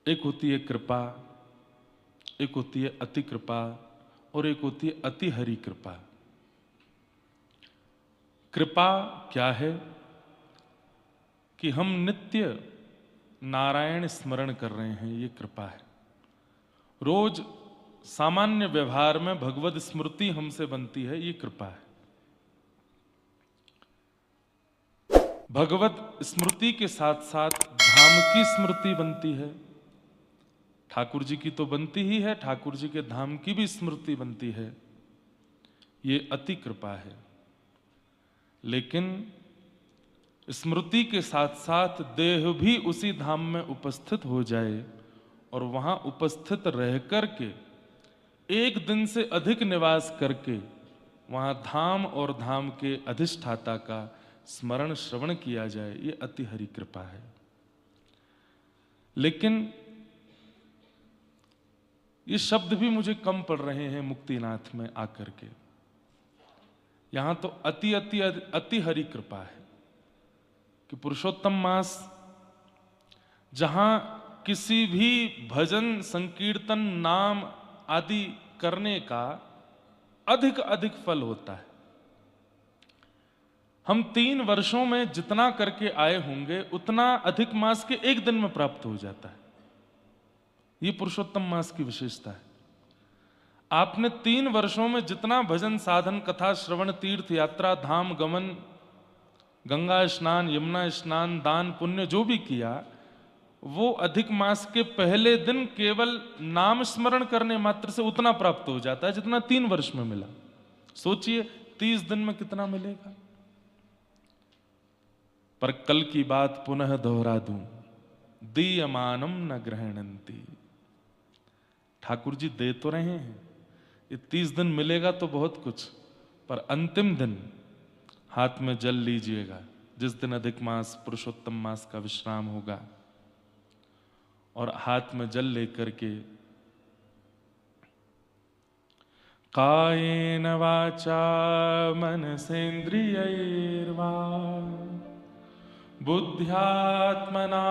एक होती है कृपा, एक होती है अति कृपा और एक होती है अति हरि कृपा। कृपा क्या है कि हम नित्य नारायण स्मरण कर रहे हैं, ये कृपा है। रोज सामान्य व्यवहार में भगवत स्मृति हमसे बनती है, ये कृपा है। भगवत स्मृति के साथ साथ धाम की स्मृति बनती है। ठाकुर जी की तो बनती ही है, ठाकुर जी के धाम की भी स्मृति बनती है, ये अति कृपा है। लेकिन स्मृति के साथ साथ देह भी उसी धाम में उपस्थित हो जाए और वहां उपस्थित रह करके एक दिन से अधिक निवास करके वहां धाम और धाम के अधिष्ठाता का स्मरण श्रवण किया जाए, ये अति हरि कृपा है। लेकिन ये शब्द भी मुझे कम पड़ रहे हैं मुक्तिनाथ में आकर के। यहां तो अति अति अति हरि कृपा है कि पुरुषोत्तम मास जहां किसी भी भजन संकीर्तन नाम आदि करने का अधिक अधिक फल होता है। हम 3 वर्षों में जितना करके आए होंगे उतना अधिक मास के एक दिन में प्राप्त हो जाता है। ये पुरुषोत्तम मास की विशेषता है। आपने 3 वर्षों में जितना भजन साधन कथा श्रवण तीर्थ यात्रा धाम गमन गंगा स्नान यमुना स्नान दान पुण्य जो भी किया, वो अधिक मास के पहले दिन केवल नाम स्मरण करने मात्र से उतना प्राप्त हो जाता है जितना 3 वर्ष में मिला। सोचिए 30 दिन में कितना मिलेगा। पर कल की बात पुनः दोहरा दूं, दीयमानम न ग्रहणंती। ठाकुर जी दे तो रहे हैं, ये 30 दिन मिलेगा तो बहुत कुछ, पर अंतिम दिन हाथ में जल लीजिएगा जिस दिन अधिक मास पुरुषोत्तम मास का विश्राम होगा, और हाथ में जल लेकर के कायेन वाचा मनसेन्द्रियैर्वा बुद्ध्यात्मना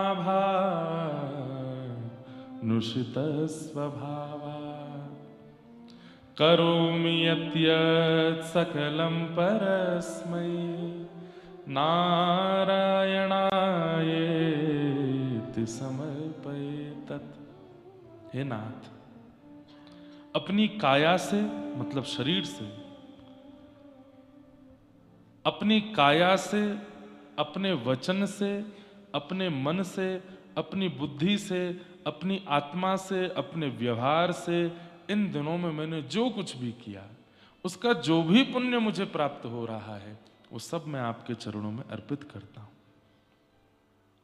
नुषित स्वभावा करोमि यत् सकलं परस्मै नारायणायेति समर्पयेतत्। हे नाथ, अपनी काया से मतलब शरीर से, अपनी काया से, अपने वचन से, अपने मन से, अपनी बुद्धि से, अपनी आत्मा से, अपने व्यवहार से, इन दिनों में मैंने जो कुछ भी किया उसका जो भी पुण्य मुझे प्राप्त हो रहा है वो सब मैं आपके चरणों में अर्पित करता हूं।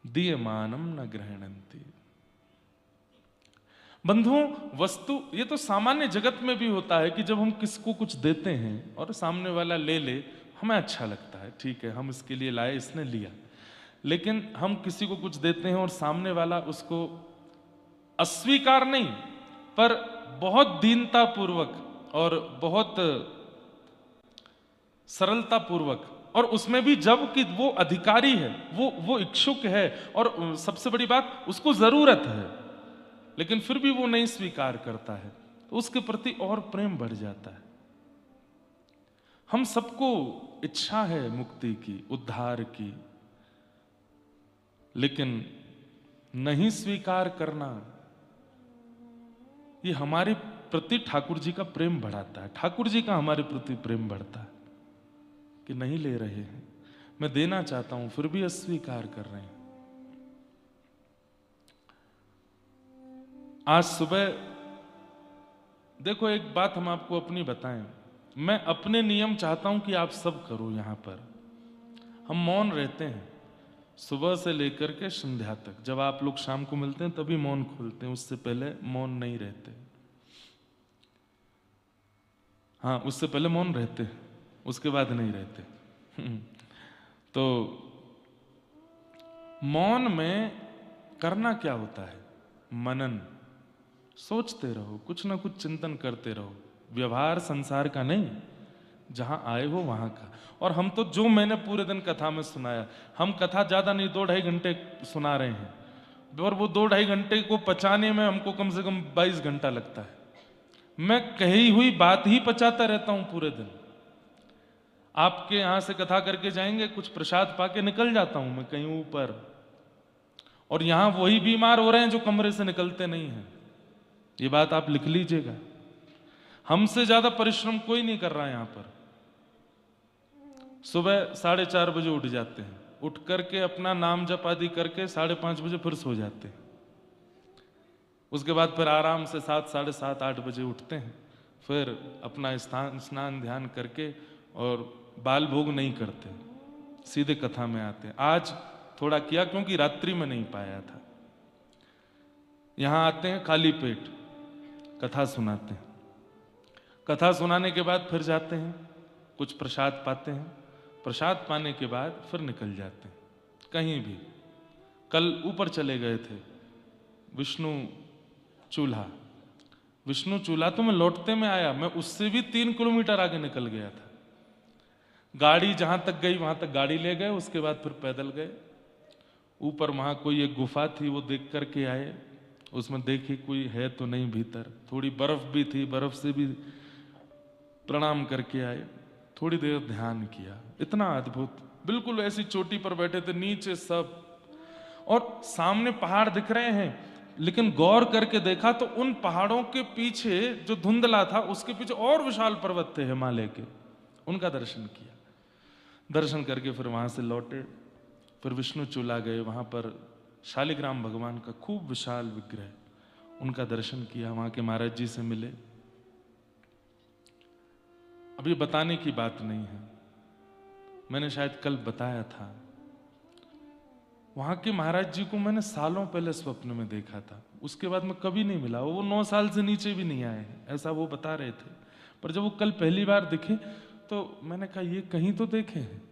दीयमानम न ग्रहणंती। बंधुओं, वस्तु ये तो सामान्य जगत में भी होता है कि जब हम किसको कुछ देते हैं और सामने वाला ले ले, हमें अच्छा लगता है, ठीक है हम इसके लिए लाए, इसने लिया। लेकिन हम किसी को कुछ देते हैं और सामने वाला उसको अस्वीकार नहीं पर बहुत दीनता पूर्वक और बहुत सरलता पूर्वक, और उसमें भी जब कि वो अधिकारी है, वो इच्छुक है और सबसे बड़ी बात उसको जरूरत है, लेकिन फिर भी वो नहीं स्वीकार करता है, तो उसके प्रति और प्रेम बढ़ जाता है। हम सबको इच्छा है मुक्ति की, उद्धार की, लेकिन नहीं स्वीकार करना ये हमारे प्रति ठाकुर जी का प्रेम बढ़ाता है। ठाकुर जी का हमारे प्रति प्रेम बढ़ता है कि नहीं ले रहे हैं, मैं देना चाहता हूं फिर भी अस्वीकार कर रहे हैं। आज सुबह देखो, एक बात हम आपको अपनी बताएं, मैं अपने नियम चाहता हूं कि आप सब करो। यहां पर हम मौन रहते हैं सुबह से लेकर के संध्या तक। जब आप लोग शाम को मिलते हैं तभी मौन खोलते हैं, उससे पहले मौन नहीं रहते। हाँ, उससे पहले मौन रहते हैं, उसके बाद नहीं रहते। तो मौन में करना क्या होता है? मनन, सोचते रहो, कुछ ना कुछ चिंतन करते रहो। व्यवहार संसार का नहीं, जहां आए हो वहां का। और हम तो जो मैंने पूरे दिन कथा में सुनाया, हम कथा ज्यादा नहीं 2-2.5 घंटे सुना रहे हैं, और वो 2-2.5 घंटे को पचाने में हमको कम से कम 22 घंटा लगता है। मैं कही हुई बात ही पचाता रहता हूं पूरे दिन। आपके यहां से कथा करके जाएंगे, कुछ प्रसाद पाके निकल जाता हूं मैं कहीं ऊपर, और यहां वही बीमार हो रहे हैं जो कमरे से निकलते नहीं हैं। ये बात आप लिख लीजिएगा। हमसे ज्यादा परिश्रम कोई नहीं कर रहा है यहां पर। सुबह 4:30 बजे उठ जाते हैं, उठ करके अपना नाम जप आदि करके 5:30 बजे फिर सो जाते हैं। उसके बाद फिर आराम से 7, 7:30, 8 बजे उठते हैं, फिर अपना स्नान ध्यान करके, और बाल भोग नहीं करते, सीधे कथा में आते हैं। आज थोड़ा किया क्योंकि रात्रि में नहीं पाया था। यहां आते हैं खाली पेट, कथा सुनाते हैं। कथा सुनाने के बाद फिर जाते हैं, कुछ प्रसाद पाते हैं, प्रसाद पाने के बाद फिर निकल जाते हैं कहीं भी। कल ऊपर चले गए थे विष्णु चूल्हा। विष्णु चूल्हा तो मैं लौटते में आया, मैं उससे भी 3 किलोमीटर आगे निकल गया था। गाड़ी जहां तक गई वहां तक गाड़ी ले गए, उसके बाद फिर पैदल गए। ऊपर वहां कोई एक गुफा थी, वो देख करके आए। उसमें देखी कोई है तो नहीं भीतर, थोड़ी बर्फ भी थी, बर्फ से भी प्रणाम करके आए। थोड़ी देर ध्यान किया, इतना अद्भुत, बिल्कुल ऐसी चोटी पर बैठे थे, नीचे सब, और सामने पहाड़ दिख रहे हैं, लेकिन गौर करके देखा तो उन पहाड़ों के पीछे जो धुंधला था उसके पीछे और विशाल पर्वत थे हिमालय के। उनका दर्शन किया, दर्शन करके फिर वहां से लौटे। फिर विष्णु चूल्हा गए, वहां पर शालिग्राम भगवान का खूब विशाल विग्रह, उनका दर्शन किया। वहां के महाराज जी से मिले। अब ये बताने की बात नहीं है, मैंने शायद कल बताया था। वहां के महाराज जी को मैंने सालों पहले स्वप्न में देखा था, उसके बाद मैं कभी नहीं मिला। वो 9 साल से नीचे भी नहीं आए हैं, ऐसा वो बता रहे थे। पर जब वो कल पहली बार दिखे तो मैंने कहा ये कहीं तो देखे हैं।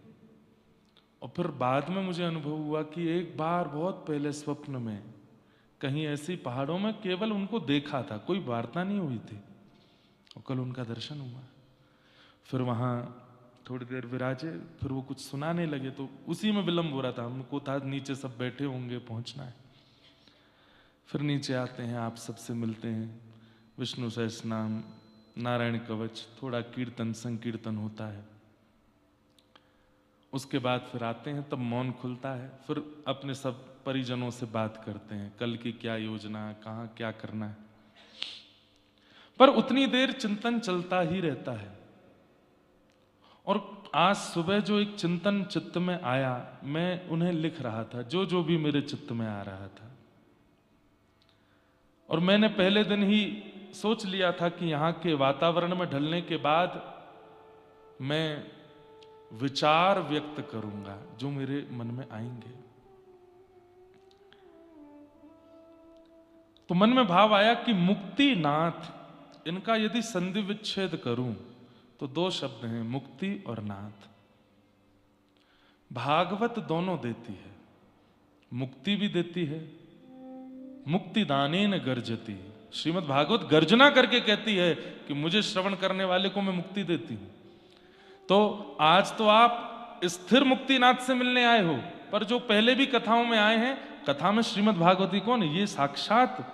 और फिर बाद में मुझे अनुभव हुआ कि एक बार बहुत पहले स्वप्न में कहीं ऐसी पहाड़ों में केवल उनको देखा था, कोई वार्ता नहीं हुई थी, और कल उनका दर्शन हुआ। फिर वहां थोड़ी देर विराजे, फिर वो कुछ सुनाने लगे, तो उसी में विलंब हो रहा था, हमको था नीचे सब बैठे होंगे, पहुंचना है। फिर नीचे आते हैं, आप सबसे मिलते हैं, विष्णु सहस्रनाम, नारायण कवच, थोड़ा कीर्तन संकीर्तन होता है। उसके बाद फिर आते हैं, तब मौन खुलता है। फिर अपने सब परिजनों से बात करते हैं, कल की क्या योजना, कहाँ क्या करना है। पर उतनी देर चिंतन चलता ही रहता है। और आज सुबह जो एक चिंतन चित्त में आया, मैं उन्हें लिख रहा था, जो जो भी मेरे चित्त में आ रहा था। और मैंने पहले दिन ही सोच लिया था कि यहां के वातावरण में ढलने के बाद मैं विचार व्यक्त करूंगा जो मेरे मन में आएंगे। तो मन में भाव आया कि मुक्ति नाथ, इनका यदि संधि विच्छेद करूं तो 2 शब्द हैं, मुक्ति और नाथ। भागवत दोनों देती है, मुक्ति भी देती है, मुक्ति दानेन गर्जती। श्रीमद् भागवत गर्जना करके कहती है कि मुझे श्रवण करने वाले को मैं मुक्ति देती हूं। तो आज तो आप स्थिर मुक्तिनाथ से मिलने आए हो, पर जो पहले भी कथाओं में आए हैं, कथा में श्रीमद् भागवती कौन है? ये साक्षात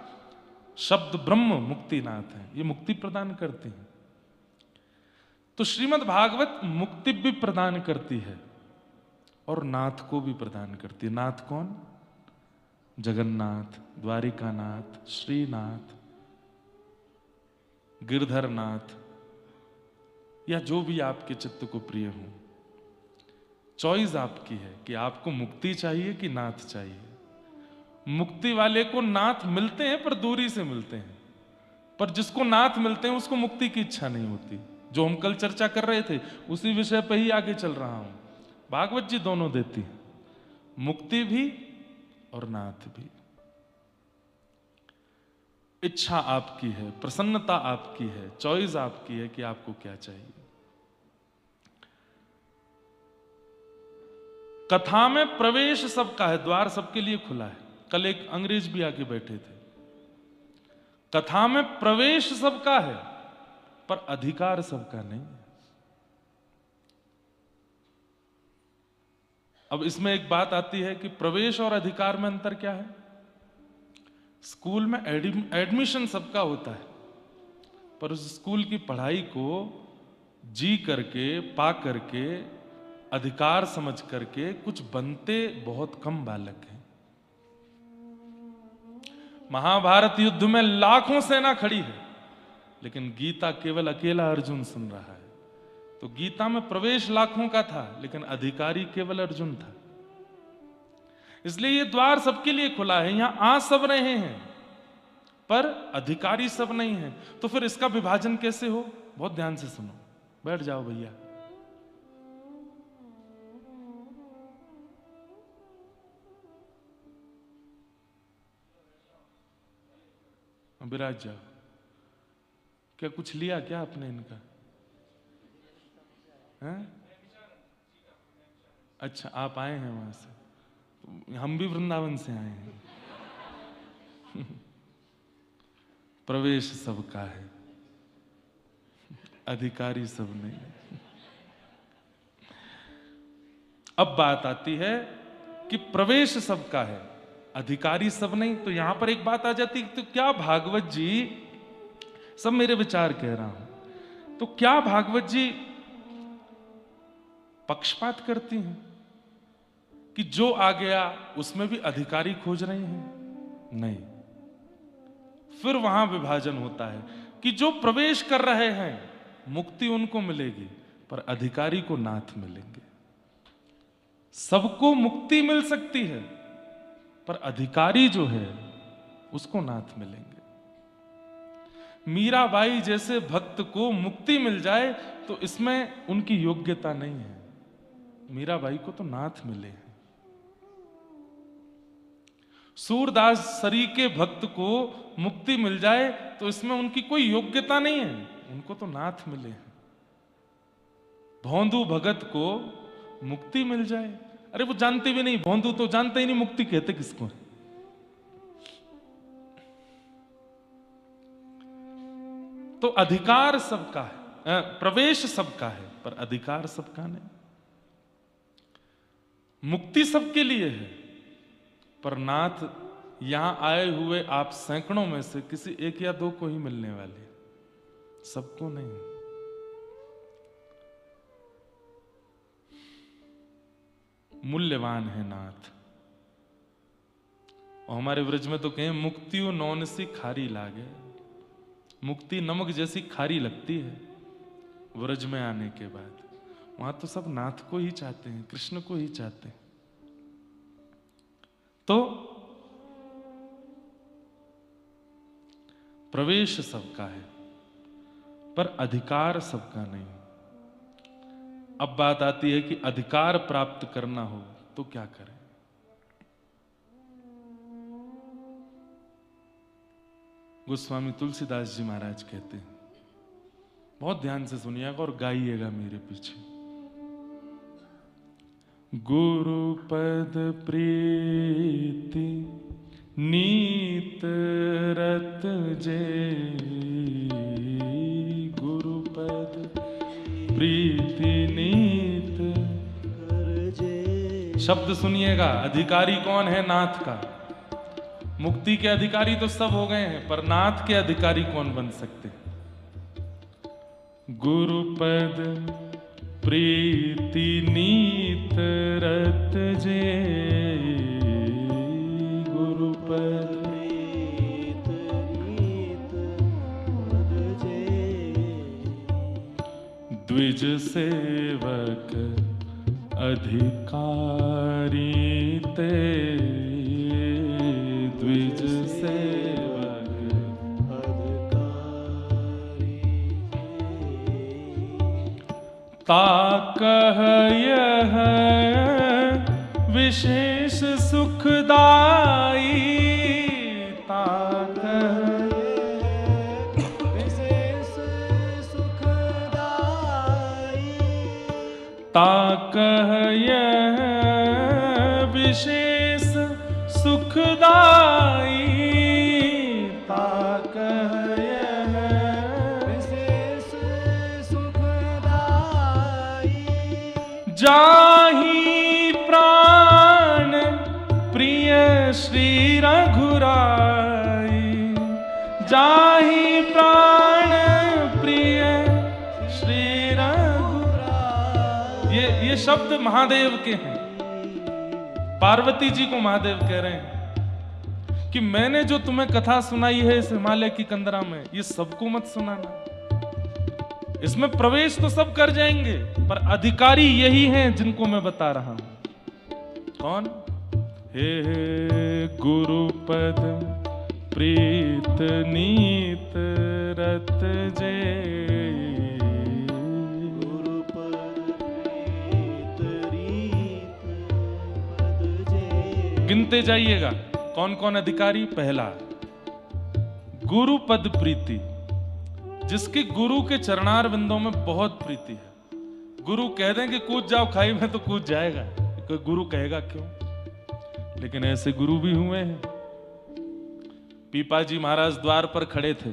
शब्द ब्रह्म मुक्तिनाथ है, ये मुक्ति प्रदान करते हैं। तो श्रीमद् भागवत मुक्ति भी प्रदान करती है और नाथ को भी प्रदान करती है। नाथ कौन? जगन्नाथ, द्वारिकानाथ, श्रीनाथ, गिरधरनाथ, या जो भी आपके चित्त को प्रिय हो। चॉइस आपकी है कि आपको मुक्ति चाहिए कि नाथ चाहिए। मुक्ति वाले को नाथ मिलते हैं पर दूरी से मिलते हैं, पर जिसको नाथ मिलते हैं उसको मुक्ति की इच्छा नहीं होती। जो हम कल चर्चा कर रहे थे उसी विषय पर ही आगे चल रहा हूं। भागवत जी दोनों देती है, मुक्ति भी और नाथ भी। इच्छा आपकी है, प्रसन्नता आपकी है, चॉइस आपकी है कि आपको क्या चाहिए। कथा में प्रवेश सबका है, द्वार सबके लिए खुला है। कल एक अंग्रेज भी आके बैठे थे। कथा में प्रवेश सबका है पर अधिकार सबका नहीं है। अब इसमें एक बात आती है कि प्रवेश और अधिकार में अंतर क्या है? स्कूल में एडमिशन सबका होता है, पर उस स्कूल की पढ़ाई को जी करके, पा करके, अधिकार समझ करके कुछ बनते बहुत कम बालक हैं। महाभारत युद्ध में लाखों सेना खड़ी है, लेकिन गीता केवल अकेला अर्जुन सुन रहा है। तो गीता में प्रवेश लाखों का था, लेकिन अधिकारी केवल अर्जुन था। इसलिए ये द्वार सबके लिए खुला है, यहां आ सब रहे हैं, पर अधिकारी सब नहीं है। तो फिर इसका विभाजन कैसे हो? बहुत ध्यान से सुनो, बैठ जाओ भैया। विराज जाओ। क्या कुछ लिया क्या आपने इनका? हैं? अच्छा, आप आए हैं वहां से, तो हम भी वृंदावन से आए हैं। प्रवेश सबका है, अधिकारी सब नहीं। अब बात आती है कि प्रवेश सबका है, अधिकारी सब नहीं। तो यहां पर एक बात आ जाती है, तो क्या भागवत जी, सब मेरे विचार कह रहा हूं, तो क्या भागवत जी पक्षपात करती हैं कि जो आ गया उसमें भी अधिकारी खोज रहे हैं? नहीं। फिर वहां विभाजन होता है कि जो प्रवेश कर रहे हैं मुक्ति उनको मिलेगी, पर अधिकारी को नाथ मिलेंगे। सबको मुक्ति मिल सकती है, पर अधिकारी जो है उसको नाथ मिलेंगे। मीराबाई जैसे भक्त को मुक्ति मिल जाए तो इसमें उनकी योग्यता नहीं है। मीराबाई को तो नाथ मिले हैं। सूरदास सरी के भक्त को मुक्ति मिल जाए तो इसमें उनकी कोई योग्यता नहीं है, उनको तो नाथ मिले हैं। भौंदू भगत को मुक्ति मिल जाए, अरे वो जानते भी नहीं, भौंदू तो जानते ही नहीं मुक्ति कहते किसको। तो अधिकार सबका है, प्रवेश सबका है, पर अधिकार सबका नहीं। मुक्ति सबके लिए है, पर नाथ यहां आए हुए आप सैकड़ों में से किसी एक या दो को ही मिलने वाले, सबको नहीं। मूल्यवान है नाथ। और हमारे व्रज में तो कहें मुक्तियों नौन सी खारी लागे। मुक्ति नमक जैसी खारी लगती है व्रज में आने के बाद। वहां तो सब नाथ को ही चाहते हैं, कृष्ण को ही चाहते हैं। तो प्रवेश सबका है, पर अधिकार सबका नहीं। अब बात आती है कि अधिकार प्राप्त करना हो तो क्या करें? गोस्वामी तुलसीदास जी महाराज कहते हैं, बहुत ध्यान से सुनिएगा और गाइएगा मेरे पीछे। गुरु पद प्रीति नीत रत जे, गुरु पद प्रीति नीत कर जे। शब्द सुनिएगा, अधिकारी कौन है? नाथ का। मुक्ति के अधिकारी तो सब हो गए हैं, पर नाथ के अधिकारी कौन बन सकते? गुरु पद प्रीति नीत रत जे, गुरु पद नीत रत जे। द्विज सेवक अधिकारी ते, द्विज सेवक अधिकारी ताकह यह विशेष सुखदाई, ताकह विशेष सुखदाई, ताकह यह विशेष सुखदाई, ताकह यह विशेष सुखदाई। जाहि प्राण प्रिय श्री रघुराई, जाहि प्राण प्रिय श्री रघुराई। ये शब्द महादेव के हैं। पार्वती जी को महादेव कह रहे हैं कि मैंने जो तुम्हें कथा सुनाई है इस हिमालय की कंदरा में, ये सबको मत सुनाना। इसमें प्रवेश तो सब कर जाएंगे, पर अधिकारी यही हैं जिनको मैं बता रहा हूं। कौन? हे गुरुपद प्रीत नीत रत जे, गिनते जाइएगा कौन कौन अधिकारी। पहला, गुरु पद प्रीति, जिसकी गुरु के चरणार बिंदों में बहुत प्रीति है। गुरु कह दें कि कूद जाओ खाई में तो कूद जाएगा, कोई गुरु कहेगा क्यों? लेकिन ऐसे गुरु भी हुए हैं। पीपा जी महाराज द्वार पर खड़े थे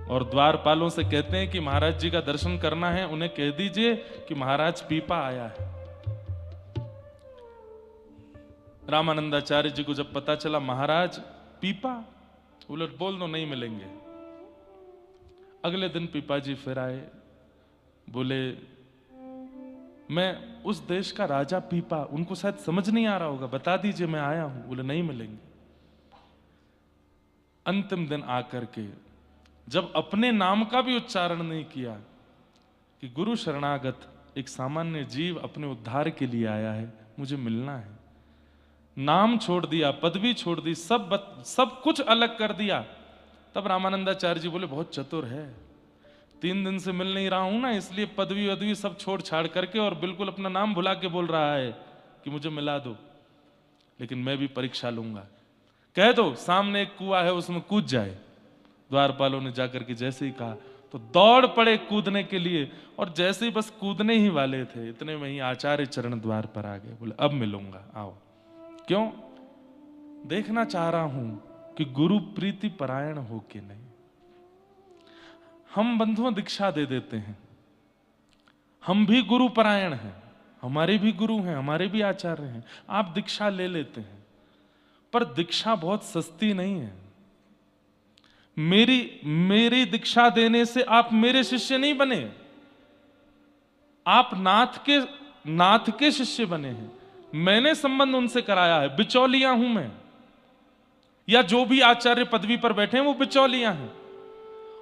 और द्वारपालों से कहते हैं कि महाराज जी का दर्शन करना है, उन्हें कह दीजिए कि महाराज पीपा आया है। रामानंदाचार्य जी को जब पता चला महाराज पीपा, बोले बोल दो नहीं मिलेंगे। अगले दिन पीपा जी फिर आए, बोले मैं उस देश का राजा पीपा, उनको शायद समझ नहीं आ रहा होगा, बता दीजिए मैं आया हूं। बोले नहीं मिलेंगे। अंतिम दिन आकर के जब अपने नाम का भी उच्चारण नहीं किया कि गुरु शरणागत एक सामान्य जीव अपने उद्धार के लिए आया है, मुझे मिलना है, नाम छोड़ दिया, पदवी छोड़ दी, सब कुछ अलग कर दिया। तब रामानंदाचार्य जी बोले बहुत चतुर है, 3 दिन से मिल नहीं रहा हूं ना, इसलिए पदवी वदवी सब छोड़ छाड़ करके और बिल्कुल अपना नाम भुला के बोल रहा है कि मुझे मिला दो, लेकिन मैं भी परीक्षा लूंगा। कह दो सामने एक कुआं है उसमें कूद जाए। द्वारपालों ने जाकर के जैसे ही कहा तो दौड़ पड़े कूदने के लिए, और जैसे ही बस कूदने ही वाले थे इतने में ही आचार्य चरण द्वार पर आ गए। बोले अब मिलूंगा, आओ। क्यों? देखना चाह रहा हूं कि गुरु प्रीति परायण हो कि नहीं। हम बंधुओं दीक्षा दे देते हैं, हम भी गुरु परायण हैं, हमारे भी गुरु हैं, हमारे भी आचार्य हैं। आप दीक्षा ले लेते हैं, पर दीक्षा बहुत सस्ती नहीं है। मेरी दीक्षा देने से आप मेरे शिष्य नहीं बने, आप नाथ के शिष्य बने हैं। मैंने संबंध उनसे कराया है, बिचौलिया हूं मैं, या जो भी आचार्य पदवी पर बैठे हैं वो बिचौलिया हैं।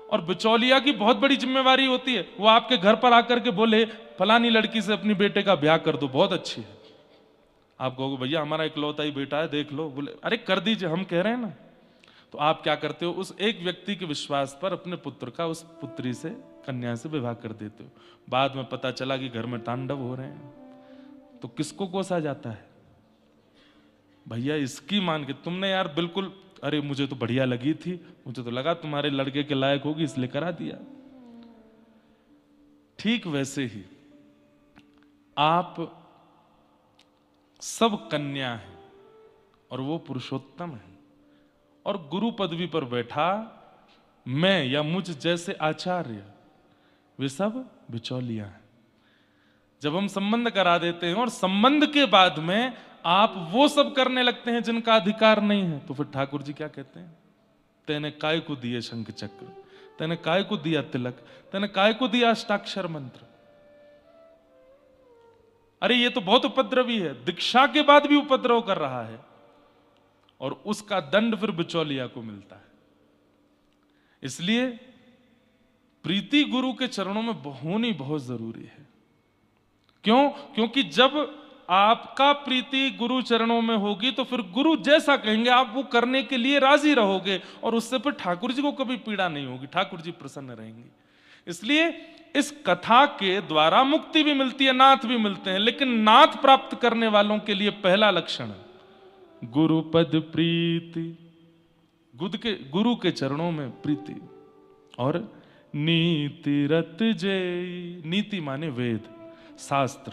और बिचौलिया की बहुत बड़ी जिम्मेवारी होती है, वो आपके घर पर आकर के बोले फलानी लड़की से अपनी बेटे का ब्याह कर दो, बहुत अच्छी है। आप कहोगे भैया हमारा इकलौता ही बेटा है, देख लो। बोले अरे कर दीजिए, हम कह रहे हैं ना। तो आप क्या करते हो, उस एक व्यक्ति के विश्वास पर अपने पुत्र का उस पुत्री से, कन्या से विवाह कर देते हो। बाद में पता चला कि घर में तांडव हो रहे हैं, तो किसको कोसा जाता है? भैया इसकी मान के तुमने यार बिल्कुल, अरे मुझे तो बढ़िया लगी थी, मुझे तो लगा तुम्हारे लड़के के लायक होगी इसलिए करा दिया। ठीक वैसे ही आप सब कन्या हैं और वो पुरुषोत्तम है, और गुरु पदवी पर बैठा मैं या मुझ जैसे आचार्य, वे सब बिचौलिया हैं। जब हम संबंध करा देते हैं और संबंध के बाद में आप वो सब करने लगते हैं जिनका अधिकार नहीं है, तो फिर ठाकुर जी क्या कहते हैं? तेने काय को दिए शंख चक्र, तेने काय को दिया तिलक, तेने काय को दिया अष्टाक्षर मंत्र। अरे ये तो बहुत उपद्रवी है, दीक्षा के बाद भी उपद्रव कर रहा है, और उसका दंड फिर बिचौलिया को मिलता है। इसलिए प्रीति गुरु के चरणों में होनी बहुत जरूरी है। क्यों? क्योंकि जब आपका प्रीति गुरु चरणों में होगी तो फिर गुरु जैसा कहेंगे आप वो करने के लिए राजी रहोगे, और उससे फिर ठाकुर जी को कभी पीड़ा नहीं होगी, ठाकुर जी प्रसन्न रहेंगे। इसलिए इस कथा के द्वारा मुक्ति भी मिलती है, नाथ भी मिलते हैं, लेकिन नाथ प्राप्त करने वालों के लिए पहला लक्षण गुरुपद प्रीति, गुरु के चरणों में प्रीति, और नीति रत जय। नीति माने वेद शास्त्र,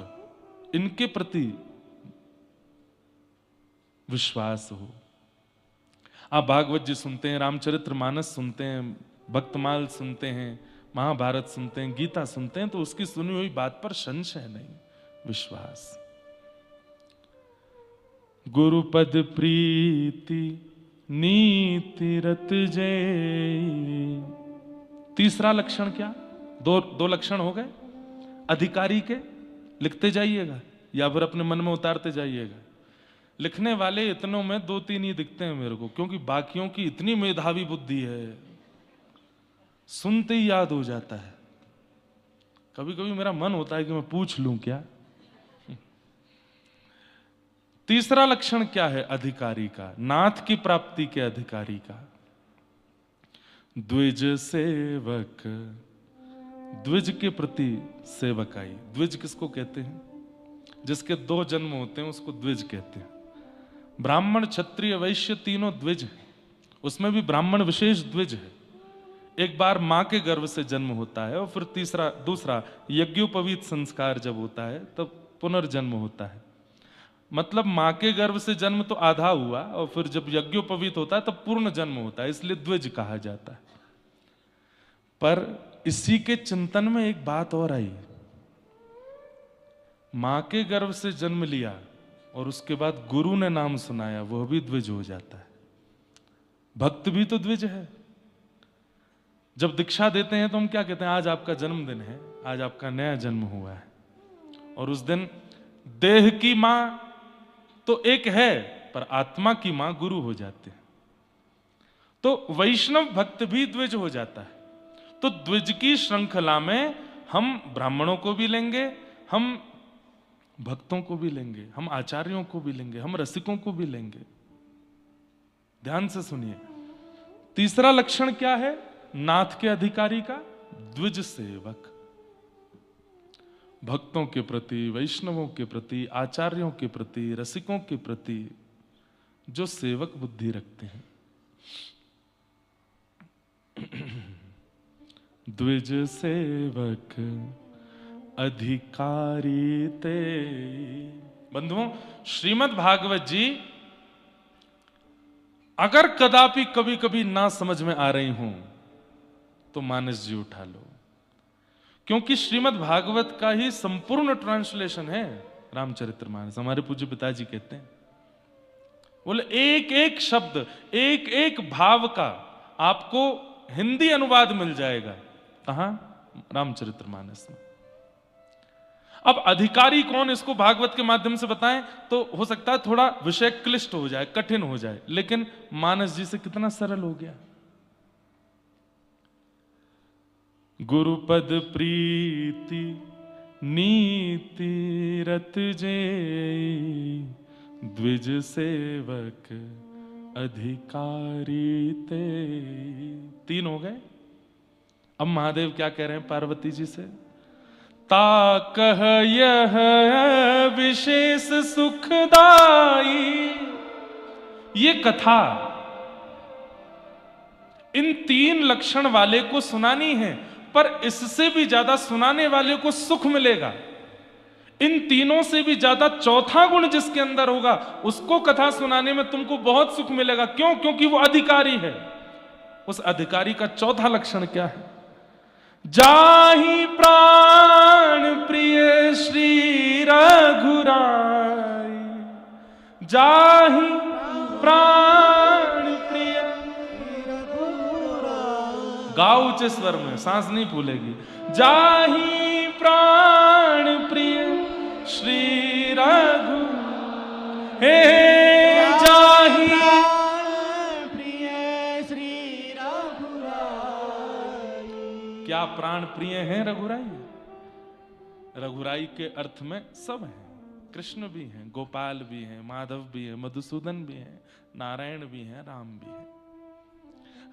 इनके प्रति विश्वास हो। आप भागवत जी सुनते हैं, रामचरितमानस सुनते हैं, भक्तमाल सुनते हैं, महाभारत सुनते हैं, गीता सुनते हैं, तो उसकी सुनी हुई बात पर संशय नहीं, विश्वास। गुरुपद प्रीति नीति रत जय। तीसरा लक्षण क्या? दो लक्षण हो गए अधिकारी के, लिखते जाइएगा या फिर अपने मन में उतारते जाइएगा। लिखने वाले इतनों में 2-3 ही दिखते हैं मेरे को, क्योंकि बाकियों की इतनी मेधावी बुद्धि है, सुनते ही याद हो जाता है। कभी कभी मेरा मन होता है कि मैं पूछ लूं क्या। तीसरा लक्षण क्या है अधिकारी का, नाथ की प्राप्ति के अधिकारी का? द्विज सेवक, द्विज के प्रति सेवकाई। द्विज किसको कहते हैं? जिसके 2 जन्म होते हैं उसको द्विज कहते हैं। ब्राह्मण क्षत्रिय वैश्य तीनों द्विज हैं, उसमें भी ब्राह्मण विशेष द्विज है। एक बार मां के गर्भ से जन्म होता है और फिर दूसरा यज्ञोपवीत संस्कार जब होता है तब पुनर्जन्म होता है। मतलब मां के गर्भ से जन्म तो आधा हुआ और फिर जब यज्ञोपवीत होता है तब पूर्ण जन्म होता है, इसलिए द्विज कहा जाता है। पर इसी के चिंतन में एक बात और आई, मां के गर्भ से जन्म लिया और उसके बाद गुरु ने नाम सुनाया, वह भी द्विज हो जाता है। भक्त भी तो द्विज है। जब दीक्षा देते हैं तो हम क्या कहते हैं? आज आपका जन्मदिन है, आज आपका नया जन्म हुआ है। और उस दिन देह की मां तो एक है पर आत्मा की मां गुरु हो जाते हैं। तो वैष्णव भक्त भी द्विज हो जाता है। तो द्विज की श्रृंखला में हम ब्राह्मणों को भी लेंगे, हम भक्तों को भी लेंगे, हम आचार्यों को भी लेंगे, हम रसिकों को भी लेंगे। ध्यान से सुनिए, तीसरा लक्षण क्या है नाथ के अधिकारी का? द्विज सेवक। भक्तों के प्रति, वैष्णवों के प्रति, आचार्यों के प्रति, रसिकों के प्रति जो सेवक बुद्धि रखते हैं। द्विज सेवक अधिकारी ते। बंधुओं, श्रीमद् भागवत जी अगर कदापि कभी कभी ना समझ में आ रही हूं तो मानस जी उठा लो, क्योंकि श्रीमद् भागवत का ही संपूर्ण ट्रांसलेशन है रामचरितमानस। हमारे पूज्य पिताजी कहते हैं, बोले एक एक शब्द, एक एक भाव का आपको हिंदी अनुवाद मिल जाएगा। कहां? रामचरितमानस में। अब अधिकारी कौन, इसको भागवत के माध्यम से बताएं तो हो सकता है थोड़ा विषय क्लिष्ट हो जाए, कठिन हो जाए, लेकिन मानस जी से कितना सरल हो गया। गुरुपद प्रीति नीति रत जे, द्विज सेवक अधिकारी ते। 3 हो गए। अब महादेव क्या कह रहे हैं पार्वती जी से? ताकह यह विशेष सुखदाई। ये कथा इन 3 लक्षण वाले को सुनानी है, पर इससे भी ज्यादा सुनाने वाले को सुख मिलेगा। इन तीनों से भी ज्यादा चौथा गुण जिसके अंदर होगा उसको कथा सुनाने में तुमको बहुत सुख मिलेगा। क्यों? क्योंकि वो अधिकारी है। उस अधिकारी का चौथा लक्षण क्या है? जाहि प्राण प्रिय श्री रघुराई। जाहि प्राण प्रिय, गाओ उच्च स्वर में, सांस नहीं फूलेगी। जाहि प्राण प्रिय श्री रघु, हे जाहि क्या प्राण प्रिय हैं रघुराई? रघुराई के अर्थ में सब हैं। कृष्ण भी हैं, गोपाल भी हैं, माधव भी हैं, मधुसूदन भी हैं, नारायण भी हैं, राम भी हैं।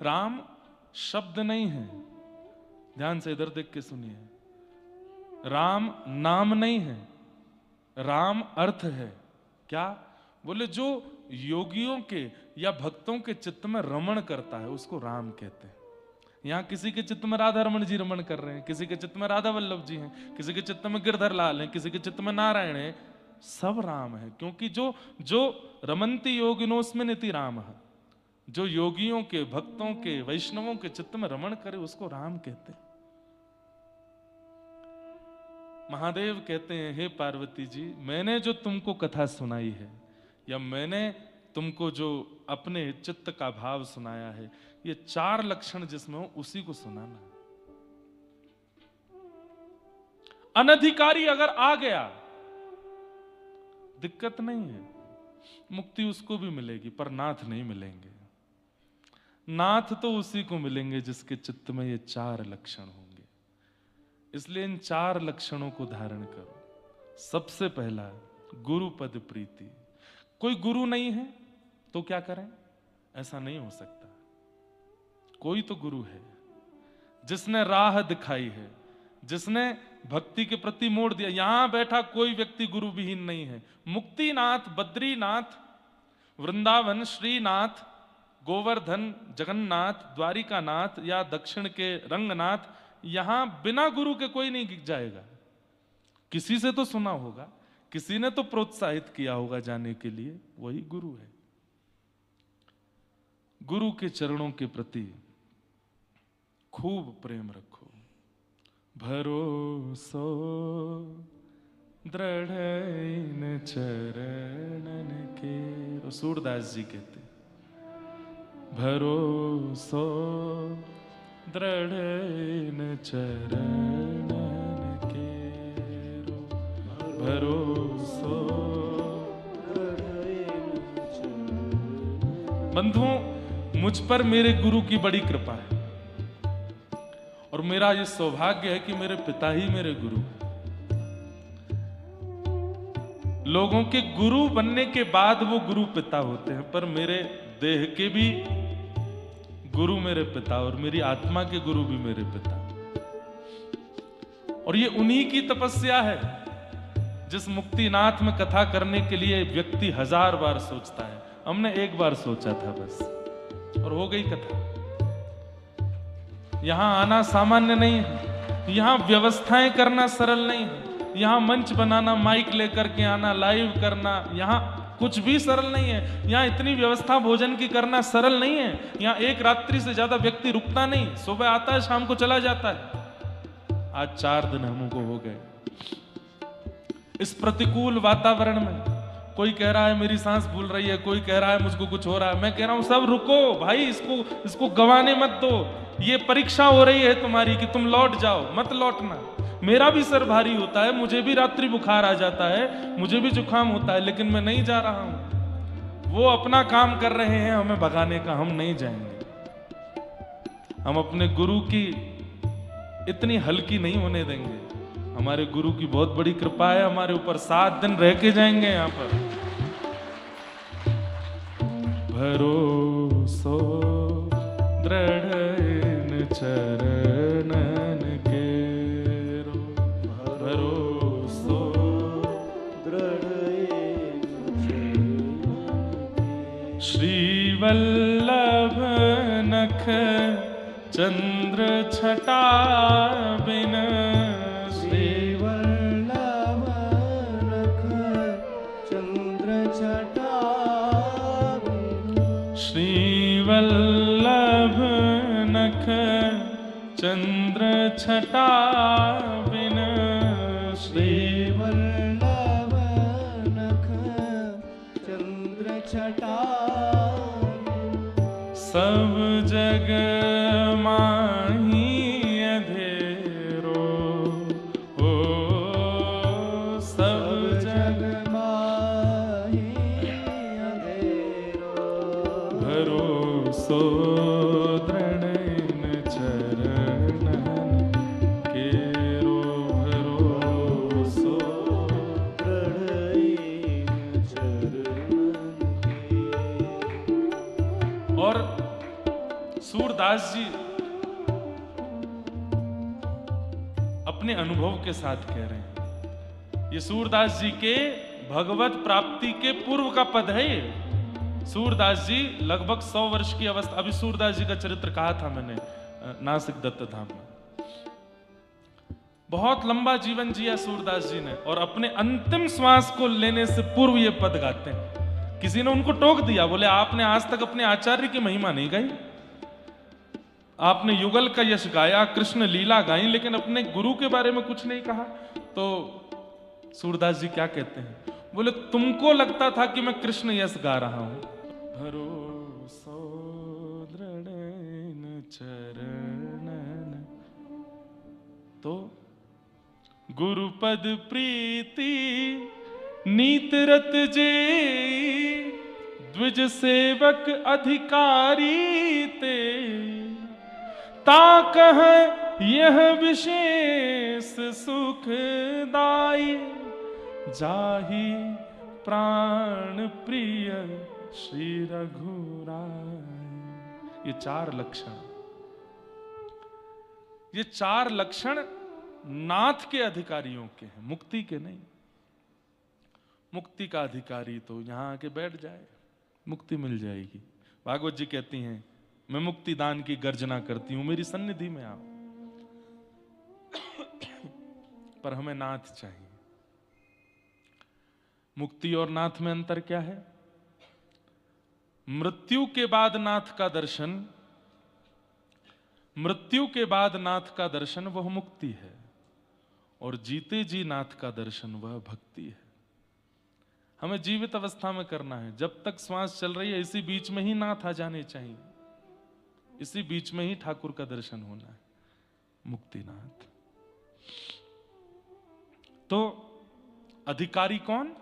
राम शब्द नहीं है, ध्यान से इधर देख के सुनिए। राम नाम नहीं है, राम अर्थ है। क्या? बोले जो योगियों के या भक्तों के चित्त में रमण करता है उसको राम कहते हैं। यहां किसी के चित्त में राधा रमण जी रमण कर रहे हैं, किसी के चित्त में राधा वल्लभ जी हैं, किसी के चित्त में गिरधर लाल हैं, किसी के चित्त में नारायण है। सब राम है, क्योंकि जो रमन्ति योगिनोस्मिन् इति राम है, जो योगियों के, भक्तों के, वैष्णवों के चित्त में रमण करे उसको राम कहते हैं। महादेव कहते हैं, हे पार्वती जी, मैंने जो तुमको कथा सुनाई है या मैंने तुमको जो अपने चित्त का भाव सुनाया है। ये 4 लक्षण जिसमें हो उसी को सुनाना। अनधिकारी अगर आ गया दिक्कत नहीं है, मुक्ति उसको भी मिलेगी, पर नाथ नहीं मिलेंगे। नाथ तो उसी को मिलेंगे जिसके चित्त में ये 4 लक्षण होंगे। इसलिए इन 4 लक्षणों को धारण करो। सबसे पहला गुरु पद प्रीति। कोई गुरु नहीं है तो क्या करें? ऐसा नहीं हो सकता। कोई तो गुरु है जिसने राह दिखाई है, जिसने भक्ति के प्रति मोड़ दिया। यहां बैठा कोई व्यक्ति गुरु विहीन नहीं है। मुक्तिनाथ, बद्रीनाथ, वृंदावन, श्रीनाथ, गोवर्धन, जगन्नाथ, द्वारिकानाथ या दक्षिण के रंगनाथ, यहां बिना गुरु के कोई नहीं जाएगा। किसी से तो सुना होगा, किसी ने तो प्रोत्साहित किया होगा जाने के लिए, वही गुरु है। गुरु के चरणों के प्रति खूब प्रेम रखो। भरोसो दृढ़ इन चरणन के, सूरदास जी कहते, भरोसो दृढ़ इन चरणन के, भरोसो। बंधुओं, मुझ पर मेरे गुरु की बड़ी कृपा है और मेरा ये सौभाग्य है कि मेरे पिता ही मेरे गुरु हैं। लोगों के गुरु बनने के बाद वो गुरु पिता होते हैं, पर मेरे देह के भी गुरु मेरे पिता और मेरी आत्मा के गुरु भी मेरे पिता। और ये उन्हीं की तपस्या है जिस मुक्तिनाथ में कथा करने के लिए व्यक्ति 1000 बार सोचता है। हमने एक बार सोचा था बस और हो गई कथा। यहां आना सामान्य नहीं है, यहां व्यवस्थाएं करना सरल नहीं है, यहां मंच बनाना, माइक लेकर के आना, लाइव करना, यहां कुछ भी सरल नहीं है। यहां इतनी व्यवस्था भोजन की करना सरल नहीं है। यहां एक रात्रि से ज्यादा व्यक्ति रुकता नहीं, सुबह आता है शाम को चला जाता है। आज 4 दिन हमको हो गए इस प्रतिकूल वातावरण में। कोई कह रहा है मेरी सांस भूल रही है, कोई कह रहा है मुझको कुछ हो रहा है। मैं कह रहा हूं सब रुको भाई, इसको गंवाने मत दो। ये परीक्षा हो रही है तुम्हारी कि तुम लौट जाओ, मत लौटना। मेरा भी सर भारी होता है, मुझे भी रात्रि बुखार आ जाता है, मुझे भी जुकाम होता है, लेकिन मैं नहीं जा रहा हूं। वो अपना काम कर रहे हैं हमें भगाने का, हम नहीं जाएंगे। हम अपने गुरु की इतनी हल्की नहीं होने देंगे। हमारे गुरु की बहुत बड़ी कृपा है हमारे ऊपर। 7 दिन रह के जाएंगे यहां पर। भरोसो दृढ़ इन चरणन के, भरोसो दृढ़ श्री वल्लभ नख चंद्र छटा बिन, श्री वल्लभ नख चंद्र छटा, श्री वल्लभ नख चंद्र छटा बिन, श्री वल्लभ नख चंद्र छटा, सब जग माही अंधेरो, हो सब जग माही अंधेरो, भरोसो दृढ़ इन चरणन केरो, भरोसो दृढ़ इन चरणन के। और सूरदास जी अपने अनुभव के साथ कह रहे हैं। ये सूरदास जी के भगवत प्राप्ति के पूर्व का पद है। ये सूरदास जी लगभग 100 वर्ष की अवस्था। अभी सूरदास जी का चरित्र कहा था मैंने नासिक दत्त धाम में। बहुत लंबा जीवन जिया सूरदास जी ने और अपने अंतिम श्वास को लेने से पूर्व ये पद गाते हैं। किसी ने उनको टोक दिया, बोले आपने आज तक अपने आचार्य की महिमा नहीं गाई, आपने युगल का यश गाया, कृष्ण लीला गाई, लेकिन अपने गुरु के बारे में कुछ नहीं कहा। तो सूरदास जी क्या कहते हैं, बोले तुमको लगता था कि मैं कृष्ण यश गा रहा हूं। भरो चरणन। तो गुरुपद प्रीति नीत रत जे, द्विज सेवक अधिकारी ते, ताकह यह विशेष सुखदाई, जाहि प्राण प्रिय श्री रघुराय। ये चार लक्षण, ये चार लक्षण नाथ के अधिकारियों के हैं, मुक्ति के नहीं। मुक्ति का अधिकारी तो यहां आके बैठ जाए, मुक्ति मिल जाएगी। भागवत जी कहती हैं, मैं मुक्ति दान की गर्जना करती हूं, मेरी सन्निधि में आओ। पर हमें नाथ चाहिए। मुक्ति और नाथ में अंतर क्या है? मृत्यु के बाद नाथ का दर्शन, मृत्यु के बाद नाथ का दर्शन वह मुक्ति है, और जीते जी नाथ का दर्शन वह भक्ति है। हमें जीवित अवस्था में करना है, जब तक श्वास चल रही है इसी बीच में ही नाथ आ जाने चाहिए, इसी बीच में ही ठाकुर का दर्शन होना है, मुक्तिनाथ। तो अधिकारी कौन?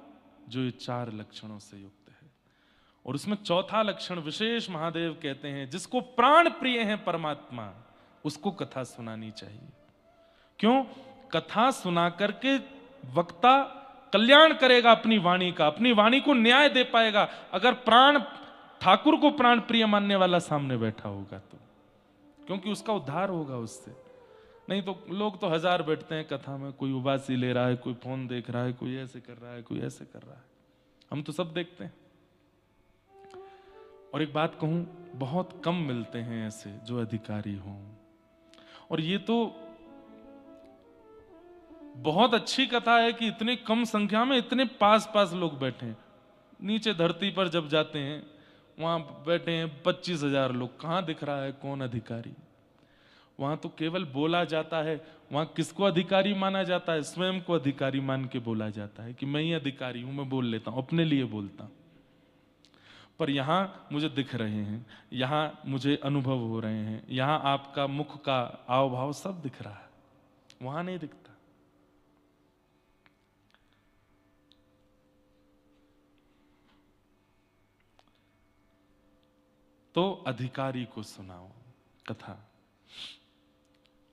जो ये चार लक्षणों से युक्त है। और उसमें चौथा लक्षण विशेष महादेव कहते हैं, जिसको प्राण प्रिय है परमात्मा, उसको कथा सुनानी चाहिए। क्यों? कथा सुना करके वक्ता कल्याण करेगा अपनी वाणी का, अपनी वाणी को न्याय दे पाएगा, अगर प्राण ठाकुर को प्राण प्रिय मानने वाला सामने बैठा होगा तो, क्योंकि उसका उद्धार होगा उससे। नहीं तो लोग तो हजार बैठते हैं कथा में, कोई उबासी ले रहा है, कोई फोन देख रहा है, कोई ऐसे कर रहा है, कोई ऐसे कर रहा है, हम तो सब देखते हैं। और एक बात कहूं, बहुत कम मिलते हैं ऐसे जो अधिकारी हों। और ये तो बहुत अच्छी कथा है कि इतनी कम संख्या में इतने पास पास लोग बैठे हैं। नीचे धरती पर जब जाते हैं वहां बैठे हैं 25,000 लोग, कहां दिख रहा है कौन अधिकारी? वहां तो केवल बोला जाता है। वहां किसको अधिकारी माना जाता है? स्वयं को अधिकारी मान के बोला जाता है कि मैं ही अधिकारी हूं, मैं बोल लेता हूं, अपने लिए बोलता हूं। पर यहां मुझे दिख रहे हैं, यहां मुझे अनुभव हो रहे हैं, यहां आपका मुख का हाव भाव सब दिख रहा है, वहां नहीं दिखता। तो अधिकारी को सुनाओ कथा,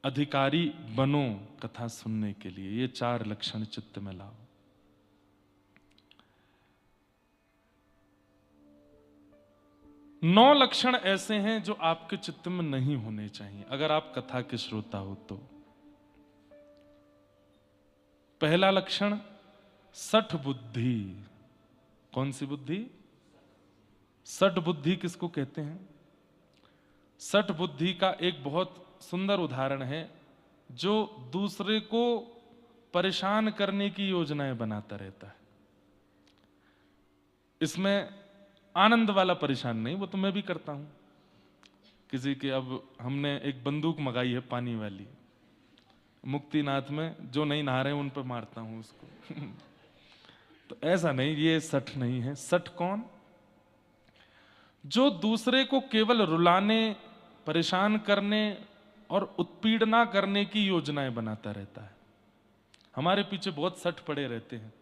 अधिकारी बनो कथा सुनने के लिए। ये चार लक्षण चित्त में लाओ। नौ लक्षण ऐसे हैं जो आपके चित्त में नहीं होने चाहिए अगर आप कथा के श्रोता हो तो। पहला लक्षण सठ बुद्धि। कौन सी बुद्धि? सठ बुद्धि किसको कहते हैं? सठ बुद्धि का एक बहुत सुंदर उदाहरण है, जो दूसरे को परेशान करने की योजनाएं बनाता रहता है। इसमें आनंद वाला परेशान नहीं, वो तो मैं भी करता हूं किसी के। अब हमने एक बंदूक मंगाई है पानी वाली, मुक्तिनाथ में जो नहीं नहा रहे उन पर मारता हूं उसको। तो ऐसा नहीं, ये सठ नहीं है। सठ कौन? जो दूसरे को केवल रुलाने, परेशान करने और उत्पीड़ना करने की योजनाएं बनाता रहता है। हमारे पीछे बहुत सठ पड़े रहते हैं,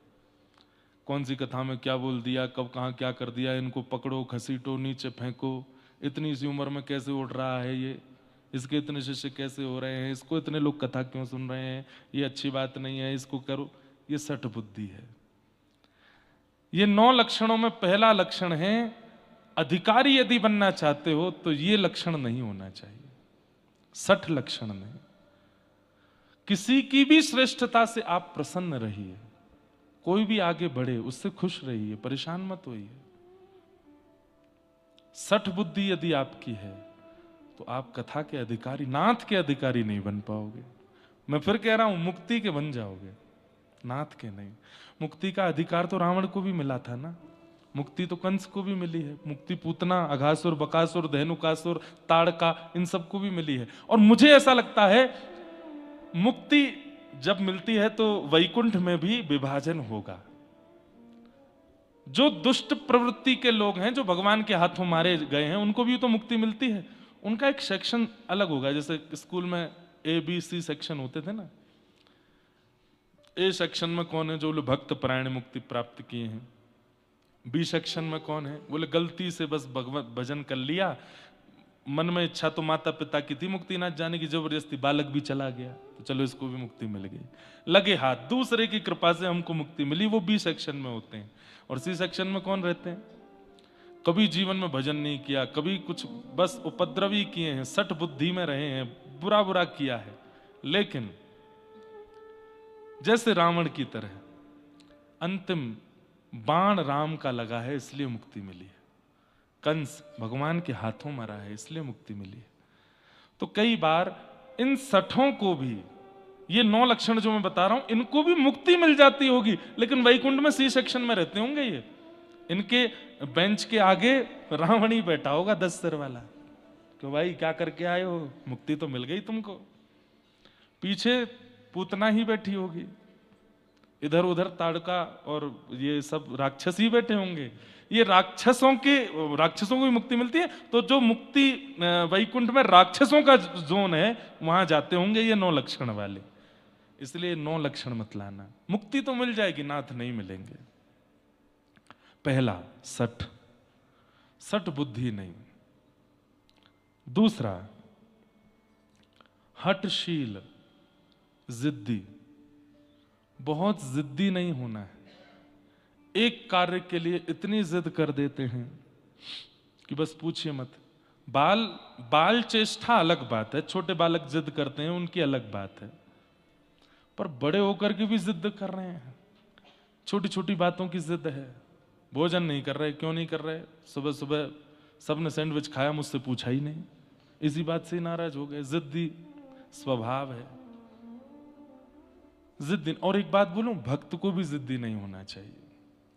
कौन सी कथा में क्या बोल दिया, कब कहां क्या कर दिया, इनको पकड़ो, घसीटो, नीचे फेंको, इतनी सी उम्र में कैसे उड़ रहा है ये, इसके इतने शिष्य कैसे हो रहे हैं, इसको इतने लोग कथा क्यों सुन रहे हैं, ये अच्छी बात नहीं है, इसको करो। ये सठ बुद्धि है। ये 9 लक्षणों में पहला लक्षण है, अधिकारी यदि बनना चाहते हो तो ये लक्षण नहीं होना चाहिए। सठ लक्षण नहीं। किसी की भी श्रेष्ठता से आप प्रसन्न रहिए, कोई भी आगे बढ़े उससे खुश रहिए, परेशान मत होइए। सठ बुद्धि यदि आपकी है तो आप कथा के अधिकारी, नाथ के अधिकारी नहीं बन पाओगे। मैं फिर कह रहा हूं, मुक्ति के बन जाओगे, नाथ के नहीं। मुक्ति का अधिकार तो रावण को भी मिला था ना, मुक्ति तो कंस को भी मिली है, मुक्ति पूतना, अघासुर, बकासुर, धेनुकासुर, ताड़का, इन सबको भी मिली है। और मुझे ऐसा लगता है मुक्ति जब मिलती है तो वैकुंठ में भी विभाजन होगा। जो दुष्ट प्रवृत्ति के लोग हैं, जो भगवान के हाथों मारे गए हैं, उनको भी तो मुक्ति मिलती है, उनका एक सेक्शन अलग होगा। जैसे स्कूल में ABC सेक्शन होते थे ना, ए सेक्शन में कौन है जो बोले भक्त परायण मुक्ति प्राप्त किए हैं, बी सेक्शन में कौन है बोले गलती से बस भगवत भजन कर लिया, मन में इच्छा तो माता पिता की थी मुक्ति नाथ जाने की, जबरदस्ती बालक भी चला गया तो चलो इसको भी मुक्ति मिल गई, लगे हाथ, दूसरे की कृपा से हमको मुक्ति मिली, वो बी सेक्शन में होते हैं। और सी सेक्शन में कौन रहते हैं, कभी जीवन में भजन नहीं किया, कभी कुछ बस उपद्रवी किए हैं, सठ बुद्धि में रहे हैं, बुरा बुरा किया है, लेकिन जैसे रावण की तरह अंतिम बाण राम का लगा है इसलिए मुक्ति मिली है, कंस भगवान के हाथों मरा है इसलिए मुक्ति मिली है। तो कई बार इन सठों को भी, ये 9 लक्षण जो मैं बता रहा हूं, इनको भी मुक्ति मिल जाती होगी, लेकिन वैकुंठ में सी सेक्शन में रहते होंगे ये, इनके बेंच के आगे रावण ही बैठा होगा 10 सिर वाला, कि भाई क्या करके आए हो, मुक्ति तो मिल गई तुमको, पीछे पूतना ही बैठी होगी, इधर उधर ताड़का और ये सब राक्षस ही बैठे होंगे। ये राक्षसों को भी मुक्ति मिलती है, तो जो मुक्ति वैकुंठ में राक्षसों का जोन है वहां जाते होंगे ये 9 लक्षण वाले, इसलिए 9 लक्षण मत लाना, मुक्ति तो मिल जाएगी, नाथ नहीं मिलेंगे। पहला सठ बुद्धि नहीं। दूसरा हठशील, जिद्दी, बहुत जिद्दी नहीं होना है। एक कार्य के लिए इतनी जिद कर देते हैं कि बस पूछिए मत। बाल चेष्टा अलग बात है, छोटे बालक जिद करते हैं उनकी अलग बात है, पर बड़े होकर के भी जिद कर रहे हैं, छोटी छोटी बातों की जिद है। भोजन नहीं कर रहे, क्यों नहीं कर रहे, सुबह सुबह सबने सैंडविच खाया, मुझसे पूछा ही नहीं, इसी बात से नाराज हो गए। जिद्दी स्वभाव है, जिद्दी। और एक बात बोलूं, भक्त को भी जिद्दी नहीं होना चाहिए।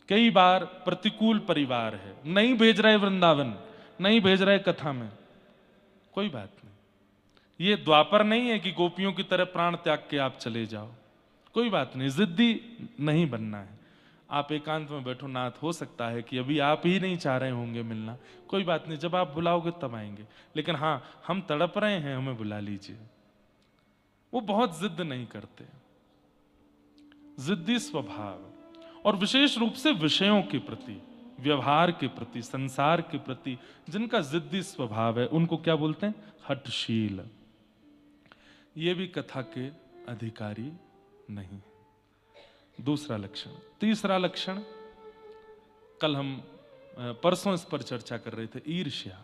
कई बार प्रतिकूल परिवार है, नहीं भेज रहे वृंदावन, नहीं भेज रहे कथा में, कोई बात नहीं, ये द्वापर नहीं है कि गोपियों की तरह प्राण त्याग के आप चले जाओ, कोई बात नहीं, जिद्दी नहीं बनना है। आप एकांत में बैठो, नाथ हो सकता है कि अभी आप ही नहीं चाह रहे होंगे मिलना, कोई बात नहीं, जब आप बुलाओगे तब आएंगे, लेकिन हाँ हम तड़प रहे हैं, हमें बुला लीजिए। वो बहुत जिद नहीं करते, जिद्दी स्वभाव, और विशेष रूप से विषयों के प्रति, व्यवहार के प्रति, संसार के प्रति जिनका जिद्दी स्वभाव है उनको क्या बोलते हैं, हठशील। ये भी कथा के अधिकारी नहीं। दूसरा लक्षण। तीसरा लक्षण, कल हम परसों इस पर चर्चा कर रहे थे, ईर्ष्या।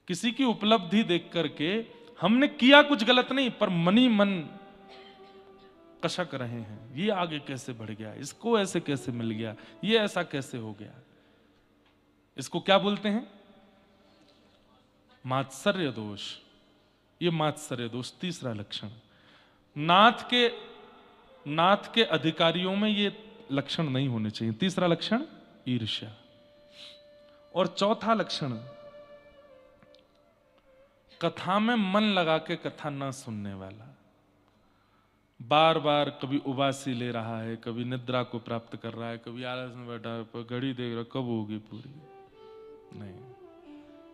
किसी की उपलब्धि देख करके, हमने किया कुछ गलत नहीं, पर मनी मन कशक रहे हैं, ये आगे कैसे बढ़ गया, इसको ऐसे कैसे मिल गया, ये ऐसा कैसे हो गया। इसको क्या बोलते हैं, मात्सर्य दोष। ये मात्सर्य दोष तीसरा लक्षण। नाथ के अधिकारियों में ये लक्षण नहीं होने चाहिए। तीसरा लक्षण ईर्ष्या। और चौथा लक्षण, कथा में मन लगा के कथा ना सुनने वाला, बार बार कभी उबासी ले रहा है, कभी निद्रा को प्राप्त कर रहा है, कभी आलस में बैठा है, घड़ी देख रहा कब होगी पूरी, नहीं,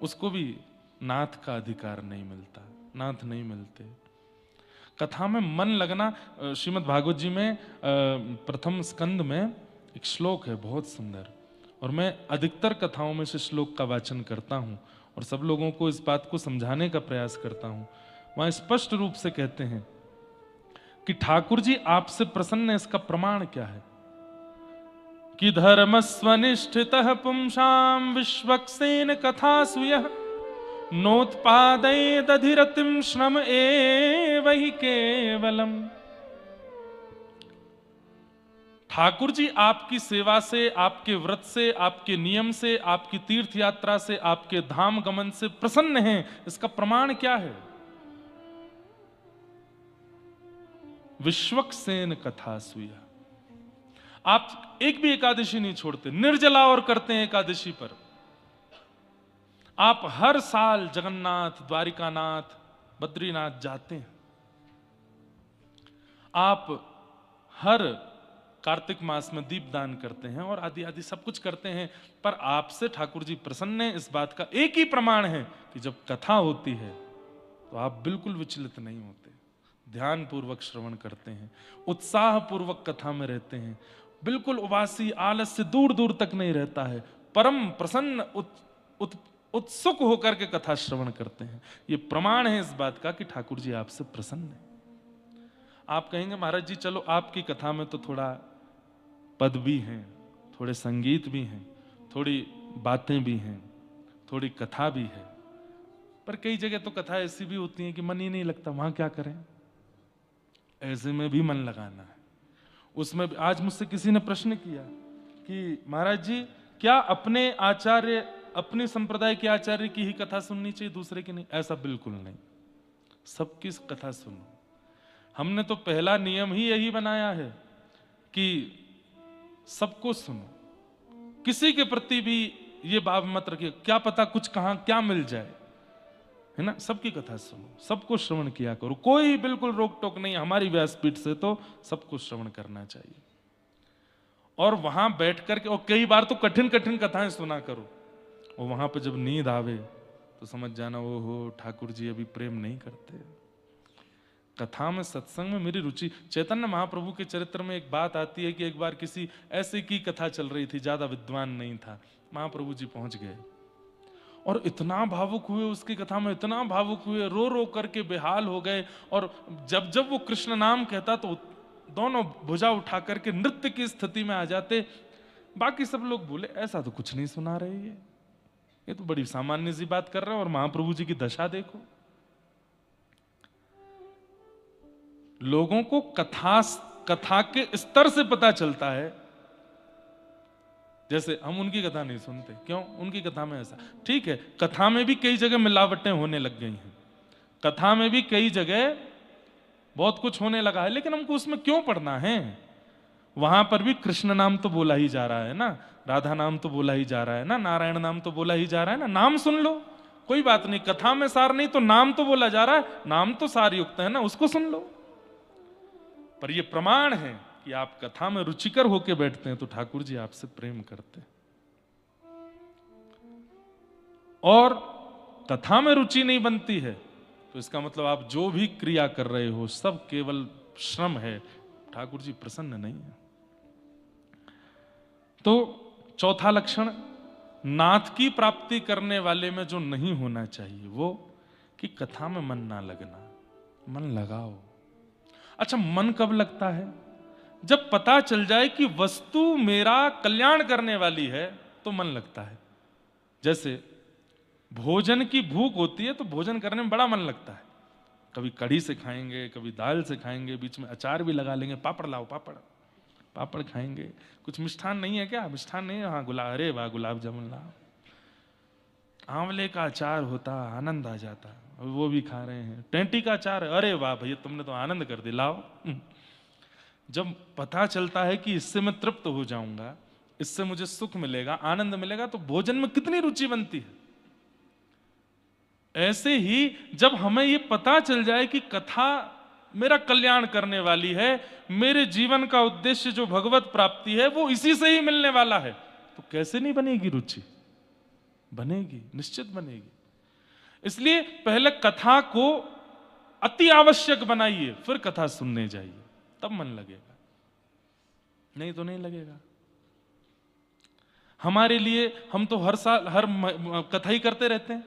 उसको भी नाथ का अधिकार नहीं मिलता, नाथ नहीं मिलते। कथा में मन लगना, श्रीमद् भागवत जी में प्रथम स्कंद में एक श्लोक है बहुत सुंदर, और मैं अधिकतर कथाओं में से श्लोक का वाचन करता हूं और सब लोगों को इस बात को समझाने का प्रयास करता हूं। वहां स्पष्ट रूप से कहते हैं कि ठाकुर जी आपसे प्रसन्न है, इसका प्रमाण क्या है, कि धर्मस्वनिष्ठितः पुंसां विश्वक्सेन कथासु यः नोत्पादयेदधिरतिं श्रम एव हि केवलम। ठाकुर जी आपकी सेवा से, आपके व्रत से, आपके नियम से, आपकी तीर्थ यात्रा से, आपके धाम गमन से प्रसन्न हैं, इसका प्रमाण क्या है, विश्वक्सेन कथासु यः। आप एक भी एकादशी नहीं छोड़ते, निर्जला और करते हैं एकादशी पर। आप हर साल जगन्नाथ, द्वारिकानाथ, बद्रीनाथ जाते हैं। आप हर कार्तिक मास में दीप दान करते हैं और आदि आदि सब कुछ करते हैं, पर आपसे ठाकुर जी प्रसन्न हैं, इस बात का एक ही प्रमाण है कि जब कथा होती है तो आप बिल्कुल विचलित नहीं होते, ध्यान पूर्वक श्रवण करते हैं, उत्साह पूर्वक कथा में रहते हैं, बिल्कुल उबासी आलस्य दूर दूर तक नहीं रहता है, परम प्रसन्न उत्सुक होकर के कथा श्रवण करते हैं। ये प्रमाण है इस बात का कि ठाकुर जी आपसे प्रसन्न है। आप कहेंगे महाराज जी चलो आपकी कथा में तो थोड़ा पद भी हैं, थोड़े संगीत भी हैं, थोड़ी बातें भी हैं, थोड़ी कथा भी है, पर कई जगह तो कथा ऐसी भी होती है कि मन ही नहीं लगता, वहां क्या करें? ऐसे में भी मन लगाना है। उसमें आज मुझसे किसी ने प्रश्न किया कि महाराज जी क्या अपने आचार्य, अपने संप्रदाय के आचार्य की ही कथा सुननी चाहिए, दूसरे की नहीं? ऐसा बिल्कुल नहीं, सबकी कथा सुनो। हमने तो पहला नियम ही यही बनाया है कि सबको सुनो, किसी के प्रति भी ये भाव मत रखिए क्या पता कुछ कहां क्या मिल जाए, है ना? सबकी कथा सुनो, सबको श्रवण किया करो, कोई बिल्कुल रोक टोक नहीं, हमारी व्यासपीठ से तो सबको श्रवण करना चाहिए। और वहां बैठ करके, और कई बार तो कठिन कठिन कथाएं सुना करो, और वहां पर जब नींद आवे तो समझ जाना वो हो ठाकुर जी अभी प्रेम नहीं करते। कथा में, सत्संग में मेरी रुचि, चैतन्य महाप्रभु के चरित्र में एक बात आती है कि एक बार किसी ऐसे की कथा चल रही थी, ज्यादा विद्वान नहीं था, महाप्रभु जी पहुंच गए और इतना भावुक हुए उसकी कथा में, इतना भावुक हुए, रो रो करके बेहाल हो गए। और जब जब वो कृष्ण नाम कहता तो दोनों भुजा उठा करके नृत्य की स्थिति में आ जाते। बाकी सब लोग बोले ऐसा तो कुछ नहीं सुना रहे, ये तो बड़ी सामान्य सी बात कर रहे हैं, और महाप्रभु जी की दशा देखो। लोगों को कथा के स्तर से पता चलता है, जैसे हम उनकी कथा नहीं सुनते, क्यों? उनकी कथा में ऐसा, ठीक है, कथा में भी कई जगह मिलावटें होने लग गई हैं, कथा में भी कई जगह बहुत कुछ होने लगा है, लेकिन हमको उसमें क्यों पढ़ना है? वहां पर भी कृष्ण नाम तो बोला ही जा रहा है ना, राधा नाम तो बोला ही जा रहा है ना, नारायण नाम तो बोला ही जा रहा है ना, नाम सुन लो, कोई बात नहीं, कथा में सार नहीं तो नाम तो बोला जा रहा है, नाम तो सार युक्त है ना, उसको सुन लो। पर यह प्रमाण है कि आप कथा में रुचिकर होकर बैठते हैं तो ठाकुर जी आपसे प्रेम करते हैं। और कथा में रुचि नहीं बनती है तो इसका मतलब आप जो भी क्रिया कर रहे हो सब केवल श्रम है, ठाकुर जी प्रसन्न नहीं है। तो चौथा लक्षण नाथ की प्राप्ति करने वाले में जो नहीं होना चाहिए वो कि कथा में मन ना लगना। मन लगाओ। अच्छा, मन कब लगता है? जब पता चल जाए कि वस्तु मेरा कल्याण करने वाली है तो मन लगता है। जैसे भोजन की भूख होती है तो भोजन करने में बड़ा मन लगता है, कभी कढ़ी से खाएंगे, कभी दाल से खाएंगे, बीच में अचार भी लगा लेंगे, पापड़ लाओ पापड़ खाएंगे। कुछ मिष्ठान नहीं है क्या? मिष्ठान नहीं है? हाँ अरे वाह गुलाब जामुन लाओ, आंवले का अचार होता, आनंद आ जाता, वो भी खा रहे हैं। टेंटी का अचार, अरे वाह भैया तुमने तो आनंद कर दिया, लाओ। जब पता चलता है कि इससे मैं तृप्त हो जाऊंगा, इससे मुझे सुख मिलेगा, आनंद मिलेगा, तो भोजन में कितनी रुचि बनती है। ऐसे ही जब हमें ये पता चल जाए कि कथा मेरा कल्याण करने वाली है, मेरे जीवन का उद्देश्य जो भगवत प्राप्ति है वो इसी से ही मिलने वाला है, तो कैसे नहीं बनेगी रुचि? बनेगी, निश्चित बनेगी। इसलिए पहले कथा को अति आवश्यक बनाइए, फिर कथा सुनने जाइए, तब मन लगेगा, नहीं तो नहीं लगेगा। हमारे लिए हम तो हर साल हर कथा ही करते रहते हैं,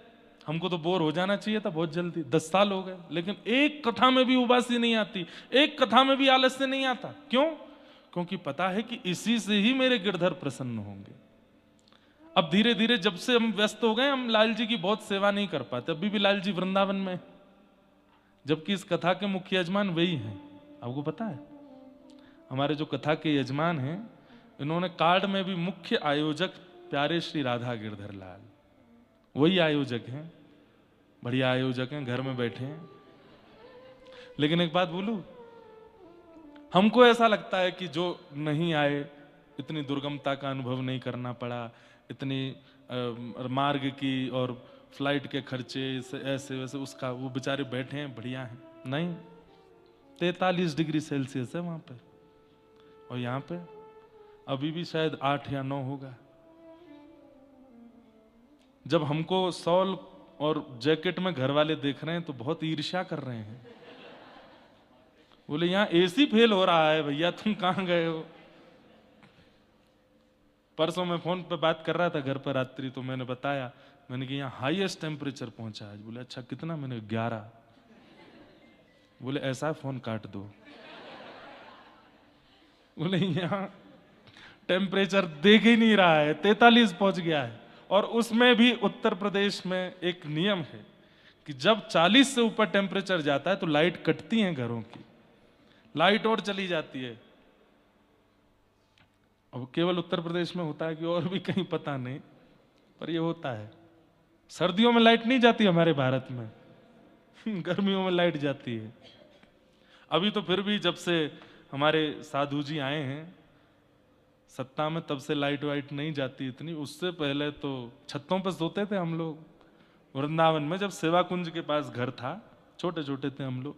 हमको तो बोर हो जाना चाहिए था बहुत जल्दी। 10 साल हो गए लेकिन एक कथा में भी उबासी नहीं आती, एक कथा में भी आलस्य नहीं आता। क्यों? क्योंकि पता है कि इसी से ही मेरे गिरधर प्रसन्न होंगे। अब धीरे धीरे जब से हम व्यस्त हो गए, हम लाल जी की बहुत सेवा नहीं कर पाते। अभी भी लाल जी वृंदावन में, जबकि इस कथा के मुख्य यजमान वही हैं। आपको पता है हमारे जो कथा के यजमान हैं, इन्होंने कार्ड में भी मुख्य आयोजक प्यारे श्री राधा गिरधर लाल, वही आयोजक हैं, बढ़िया आयोजक हैं, घर में बैठे हैं। लेकिन एक बात बोलूं, हमको ऐसा लगता है कि जो नहीं आए, इतनी दुर्गमता का अनुभव नहीं करना पड़ा, इतनी मार्ग की और फ्लाइट के खर्चे ऐसे वैसे, उसका वो बेचारे बैठे हैं, बढ़िया हैं। नहीं, 43 डिग्री सेल्सियस है वहां पे, और यहाँ पे अभी भी शायद 8 या 9 होगा। जब हमको शॉल और जैकेट में घर वाले देख रहे हैं तो बहुत ईर्ष्या कर रहे हैं। बोले यहाँ एसी फेल हो रहा है भैया, तुम कहाँ गए हो? परसों मैं फोन पे बात कर रहा था घर पर रात्रि, तो मैंने बताया, मैंने कि यहाँ हाईएस्ट टेम्परेचर पहुंचा आज। बोले अच्छा कितना? मैंने 11। बोले ऐसा फोन काट दो। बोले यहाँ टेम्परेचर देख ही नहीं रहा है, 43 पहुंच गया है। और उसमें भी उत्तर प्रदेश में एक नियम है कि जब 40 से ऊपर टेम्परेचर जाता है तो लाइट कटती है, घरों की लाइट और चली जाती है। अब केवल उत्तर प्रदेश में होता है कि और भी कहीं पता नहीं, पर ये होता है। सर्दियों में लाइट नहीं जाती हमारे भारत में, गर्मियों में लाइट जाती है। अभी तो फिर भी जब से हमारे साधु जी आए हैं सत्ता में, तब से लाइट वाइट नहीं जाती इतनी। उससे पहले तो छतों पर सोते थे हम लोग वृंदावन में, जब सेवा कुंज के पास घर था, छोटे छोटे थे हम लोग,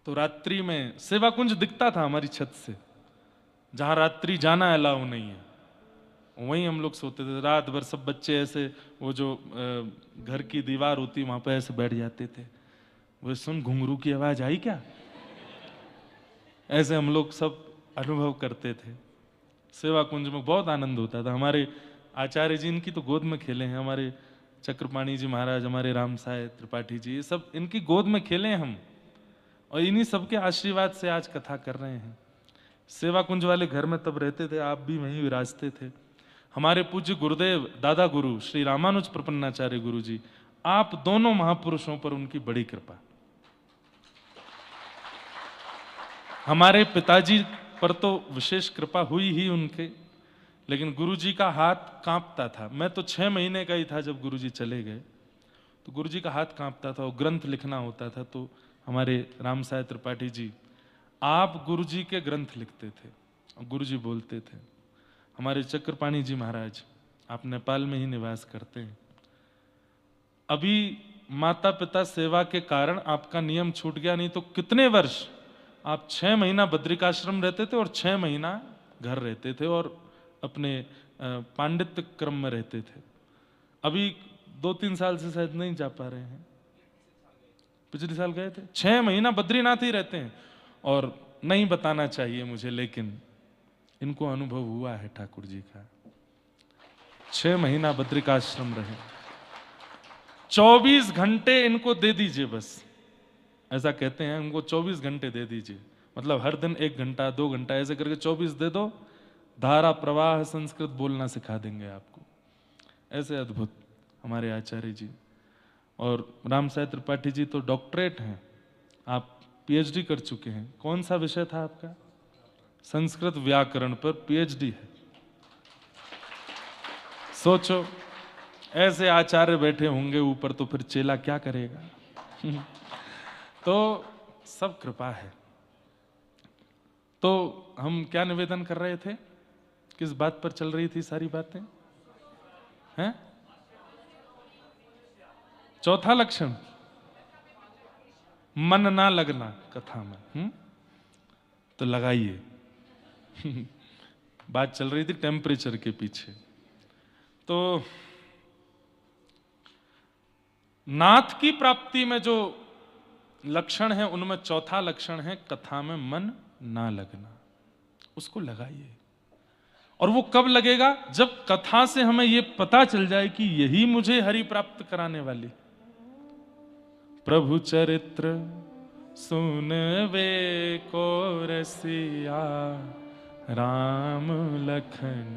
तो रात्रि में सेवा कुंज दिखता था हमारी छत से। जहां रात्रि जाना अलाउ नहीं है वहीं हम लोग सोते थे। रात भर सब बच्चे ऐसे, वो जो घर की दीवार होती वहां पर ऐसे बैठ जाते थे। वो सुन घुंघरू की आवाज आई क्या, ऐसे हम लोग सब अनुभव करते थे। सेवा कुंज में बहुत आनंद होता था। हमारे आचार्य जी इनकी तो गोद में खेले हैं, हमारे चक्रपाणी जी महाराज, हमारे राम साय त्रिपाठी जी, ये सब इनकी गोद में खेले हैं हम, और इन्हीं सबके आशीर्वाद से आज कथा कर रहे हैं। सेवा कुंज वाले घर में तब रहते थे, आप भी वहीं विराजते थे। हमारे पूज्य गुरुदेव दादा गुरु श्री रामानुज प्रपन्नाचार्य गुरु जी, आप दोनों महापुरुषों पर उनकी बड़ी कृपा। हमारे पिताजी पर तो विशेष कृपा हुई ही उनके, लेकिन गुरुजी का हाथ कांपता था। मैं तो 6 महीने का ही था जब गुरुजी चले गए, तो गुरुजी का हाथ कांपता था और ग्रंथ लिखना होता था। तो हमारे राम साय त्रिपाठी जी, आप गुरुजी के ग्रंथ लिखते थे और गुरुजी बोलते थे। हमारे चक्रपाणी जी महाराज, आप नेपाल में ही निवास करते हैं। अभी माता पिता सेवा के कारण आपका नियम छूट गया, नहीं तो कितने वर्ष आप 6 महीना बद्रिकाश्रम रहते थे और 6 महीना घर रहते थे और अपने पांडित्य क्रम में रहते थे। अभी 2-3 साल से शायद नहीं जा पा रहे हैं। पिछले साल गए थे, 6 महीना बद्रीनाथ ही रहते हैं। और नहीं बताना चाहिए मुझे, लेकिन इनको अनुभव हुआ है ठाकुर जी का। 6 महीना बद्रिकाश्रम रहे। 24 घंटे इनको दे दीजिए, बस ऐसा कहते हैं, उनको 24 घंटे दे दीजिए। मतलब हर दिन 1 घंटा 2 घंटा ऐसे करके 24 दे दो, धारा प्रवाह संस्कृत बोलना सिखा देंगे आपको। ऐसे अद्भुत हमारे आचार्य जी। और राम साय त्रिपाठी जी तो डॉक्टरेट हैं, आप पीएचडी कर चुके हैं। कौन सा विषय था आपका? संस्कृत व्याकरण पर पीएचडी है। सोचो ऐसे आचार्य बैठे होंगे ऊपर, तो फिर चेला क्या करेगा? तो सब कृपा है। तो हम क्या निवेदन कर रहे थे, किस बात पर चल रही थी सारी बातें हैं? चौथा लक्षण मन ना लगना कथा में। तो लगाइए। बात चल रही थी टेम्परेचर के पीछे। तो नाथ की प्राप्ति में जो लक्षण है उनमें चौथा लक्षण है कथा में मन ना लगना। उसको लगाइए। और वो कब लगेगा? जब कथा से हमें यह पता चल जाए कि यही मुझे हरि प्राप्त कराने वाली। प्रभु चरित्र सुनवे को रसिया, राम लखन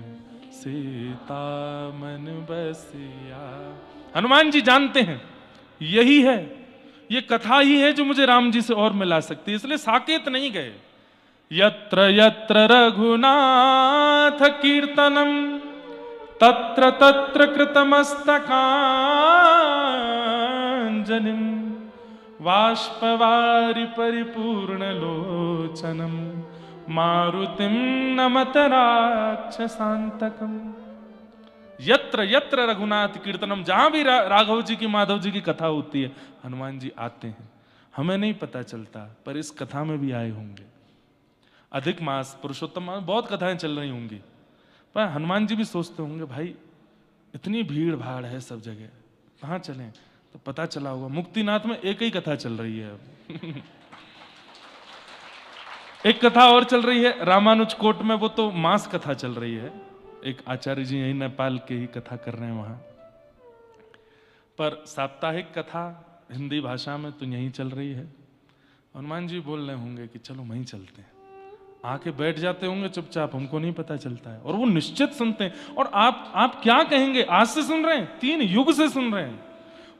सीता मन बसिया। हनुमान जी जानते हैं यही है, ये कथा ही है जो मुझे राम जी से और मिला सकती है, इसलिए साकेत नहीं गए। यत्र यत्र रघुनाथ कीर्तनम तत्र तत्र कृतमस्तकांजलिम बाष्पवारि परिपूर्ण लोचनम मारुतिम नमत राक्षसांतकम। यत्र यत्र रघुनाथ कीर्तनम, जहां भी राघव जी की माधव जी की कथा होती है हनुमान जी आते हैं। हमें नहीं पता चलता, पर इस कथा में भी आए होंगे। अधिक मास, पुरुषोत्तम मास, बहुत कथाएं चल रही होंगी, पर हनुमान जी भी सोचते होंगे भाई इतनी भीड़ भाड़ है सब जगह, कहाँ चलें? तो पता चला होगा मुक्तिनाथ में एक ही कथा चल रही है अब एक कथा और चल रही है रामानुज कोट में, वो तो मास कथा चल रही है, एक आचार्य जी यही नेपाल के ही कथा कर रहे हैं वहां, पर साप्ताहिक कथा हिंदी भाषा में तो यही चल रही है। हनुमान जी बोल रहे होंगे कि चलो वहीं चलते हैं, आके बैठ जाते होंगे चुपचाप, हमको नहीं पता चलता है, और वो निश्चित सुनते हैं। और आप क्या कहेंगे, आज से सुन रहे हैं, 3 युग से सुन रहे हैं,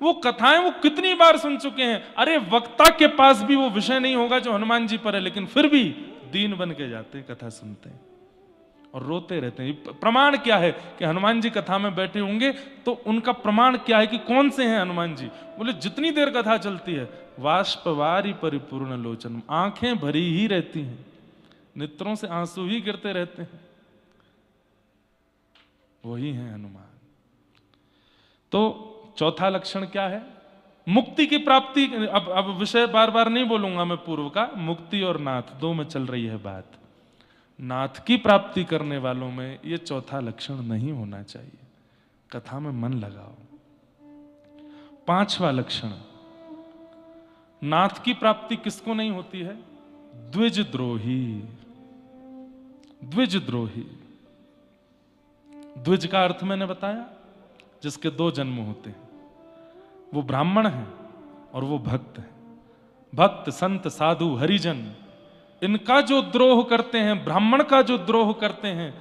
वो कथाएं वो कितनी बार सुन चुके हैं। अरे वक्ता के पास भी वो विषय नहीं होगा जो हनुमान जी पर है, लेकिन फिर भी दीन बन के जाते हैं, कथा सुनते हैं और रोते रहते हैं। प्रमाण क्या है कि हनुमान जी कथा में बैठे होंगे, तो उनका प्रमाण क्या है कि कौन से हैं हनुमान जी? बोले जितनी देर कथा चलती है, वाष्पवारी परिपूर्ण लोचन, आंखें भरी ही रहती हैं, नेत्रों से आंसू ही गिरते रहते हैं, वही हैं हनुमान। तो चौथा लक्षण क्या है? मुक्ति की प्राप्ति। अब विषय बार बार नहीं बोलूंगा मैं पूर्व का, मुक्ति और नाथ दो में चल रही है बात। नाथ की प्राप्ति करने वालों में यह चौथा लक्षण नहीं होना चाहिए, कथा में मन लगाओ। 5वां लक्षण, नाथ की प्राप्ति किसको नहीं होती है? द्विजद्रोही। द्विजद्रोही, द्विज का अर्थ मैंने बताया, जिसके 2 जन्म होते हैं, वो ब्राह्मण है और वो भक्त है। भक्त, संत, साधु, हरिजन, इनका जो द्रोह करते हैं, ब्राह्मण का जो द्रोह करते हैं,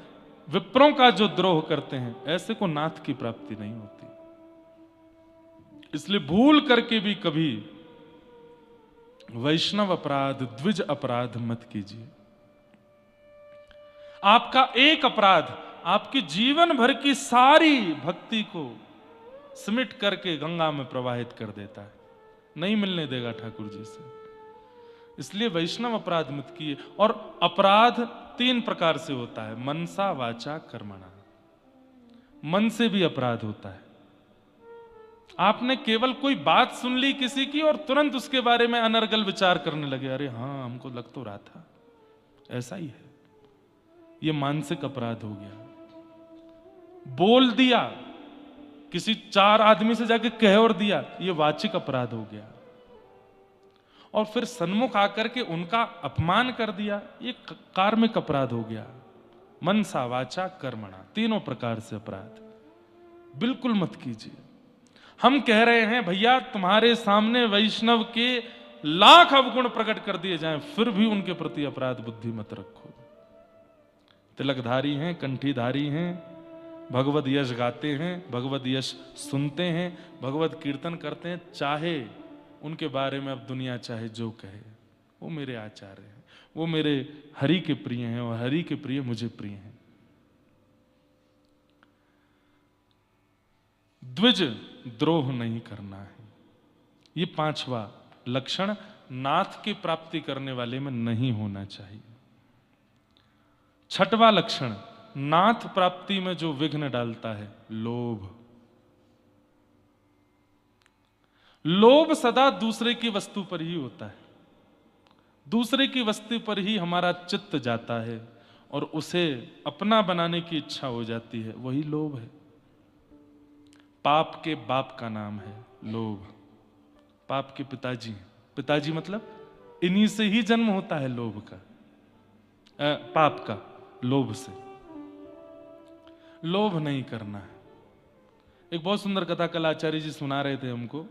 विप्रों का जो द्रोह करते हैं, ऐसे को नाथ की प्राप्ति नहीं होती। इसलिए भूल करके भी कभी वैष्णव अपराध, द्विज अपराध मत कीजिए। आपका एक अपराध आपकी जीवन भर की सारी भक्ति को सिमट करके गंगा में प्रवाहित कर देता है, नहीं मिलने देगा ठाकुर जी से। इसलिए वैष्णव अपराध मत किए। और अपराध 3 प्रकार से होता है, मनसा, वाचा, कर्मणा। मन से भी अपराध होता है। आपने केवल कोई बात सुन ली किसी की और तुरंत उसके बारे में अनर्गल विचार करने लगे, अरे हाँ हमको लग तो रहा था, ऐसा ही है, ये मानसिक अपराध हो गया। बोल दिया, किसी 4 आदमी से जाके कह और दिया, ये वाचिक अपराध हो गया। और फिर सन्मुख आकर के उनका अपमान कर दिया, ये कार्मिक अपराध हो गया। मनसा, वाचा, कर्मणा, 3 प्रकार से अपराध बिल्कुल मत कीजिए। हम कह रहे हैं भैया तुम्हारे सामने वैष्णव के लाख अवगुण प्रकट कर दिए जाएं, फिर भी उनके प्रति अपराध बुद्धि मत रखो। तिलकधारी हैं, कंठीधारी हैं, भगवत यश गाते हैं, भगवत यश सुनते हैं, भगवत कीर्तन करते हैं, चाहे उनके बारे में अब दुनिया चाहे जो कहे, वो मेरे आचार्य हैं, वो मेरे हरि के प्रिय हैं और हरि के प्रिय मुझे प्रिय हैं। द्विज द्रोह नहीं करना है, ये 5वां लक्षण नाथ की प्राप्ति करने वाले में नहीं होना चाहिए। 6वां लक्षण, नाथ प्राप्ति में जो विघ्न डालता है, लोभ। लोभ सदा दूसरे की वस्तु पर ही होता है, दूसरे की वस्तु पर ही हमारा चित्त जाता है और उसे अपना बनाने की इच्छा हो जाती है, वही लोभ है। पाप के बाप का नाम है लोभ। पाप के पिताजी, पिताजी मतलब इन्हीं से ही जन्म होता है लोभ का, पाप का, लोभ से। लोभ नहीं करना है। एक बहुत सुंदर कथा कल आचार्य जी सुना रहे थे हमको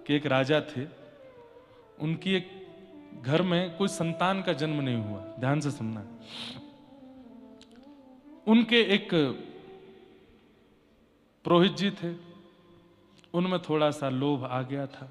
कि एक राजा थे, उनकी एक घर में कोई संतान का जन्म नहीं हुआ। ध्यान से सुनना। उनके एक पुरोहित जी थे, उनमें थोड़ा सा लोभ आ गया था।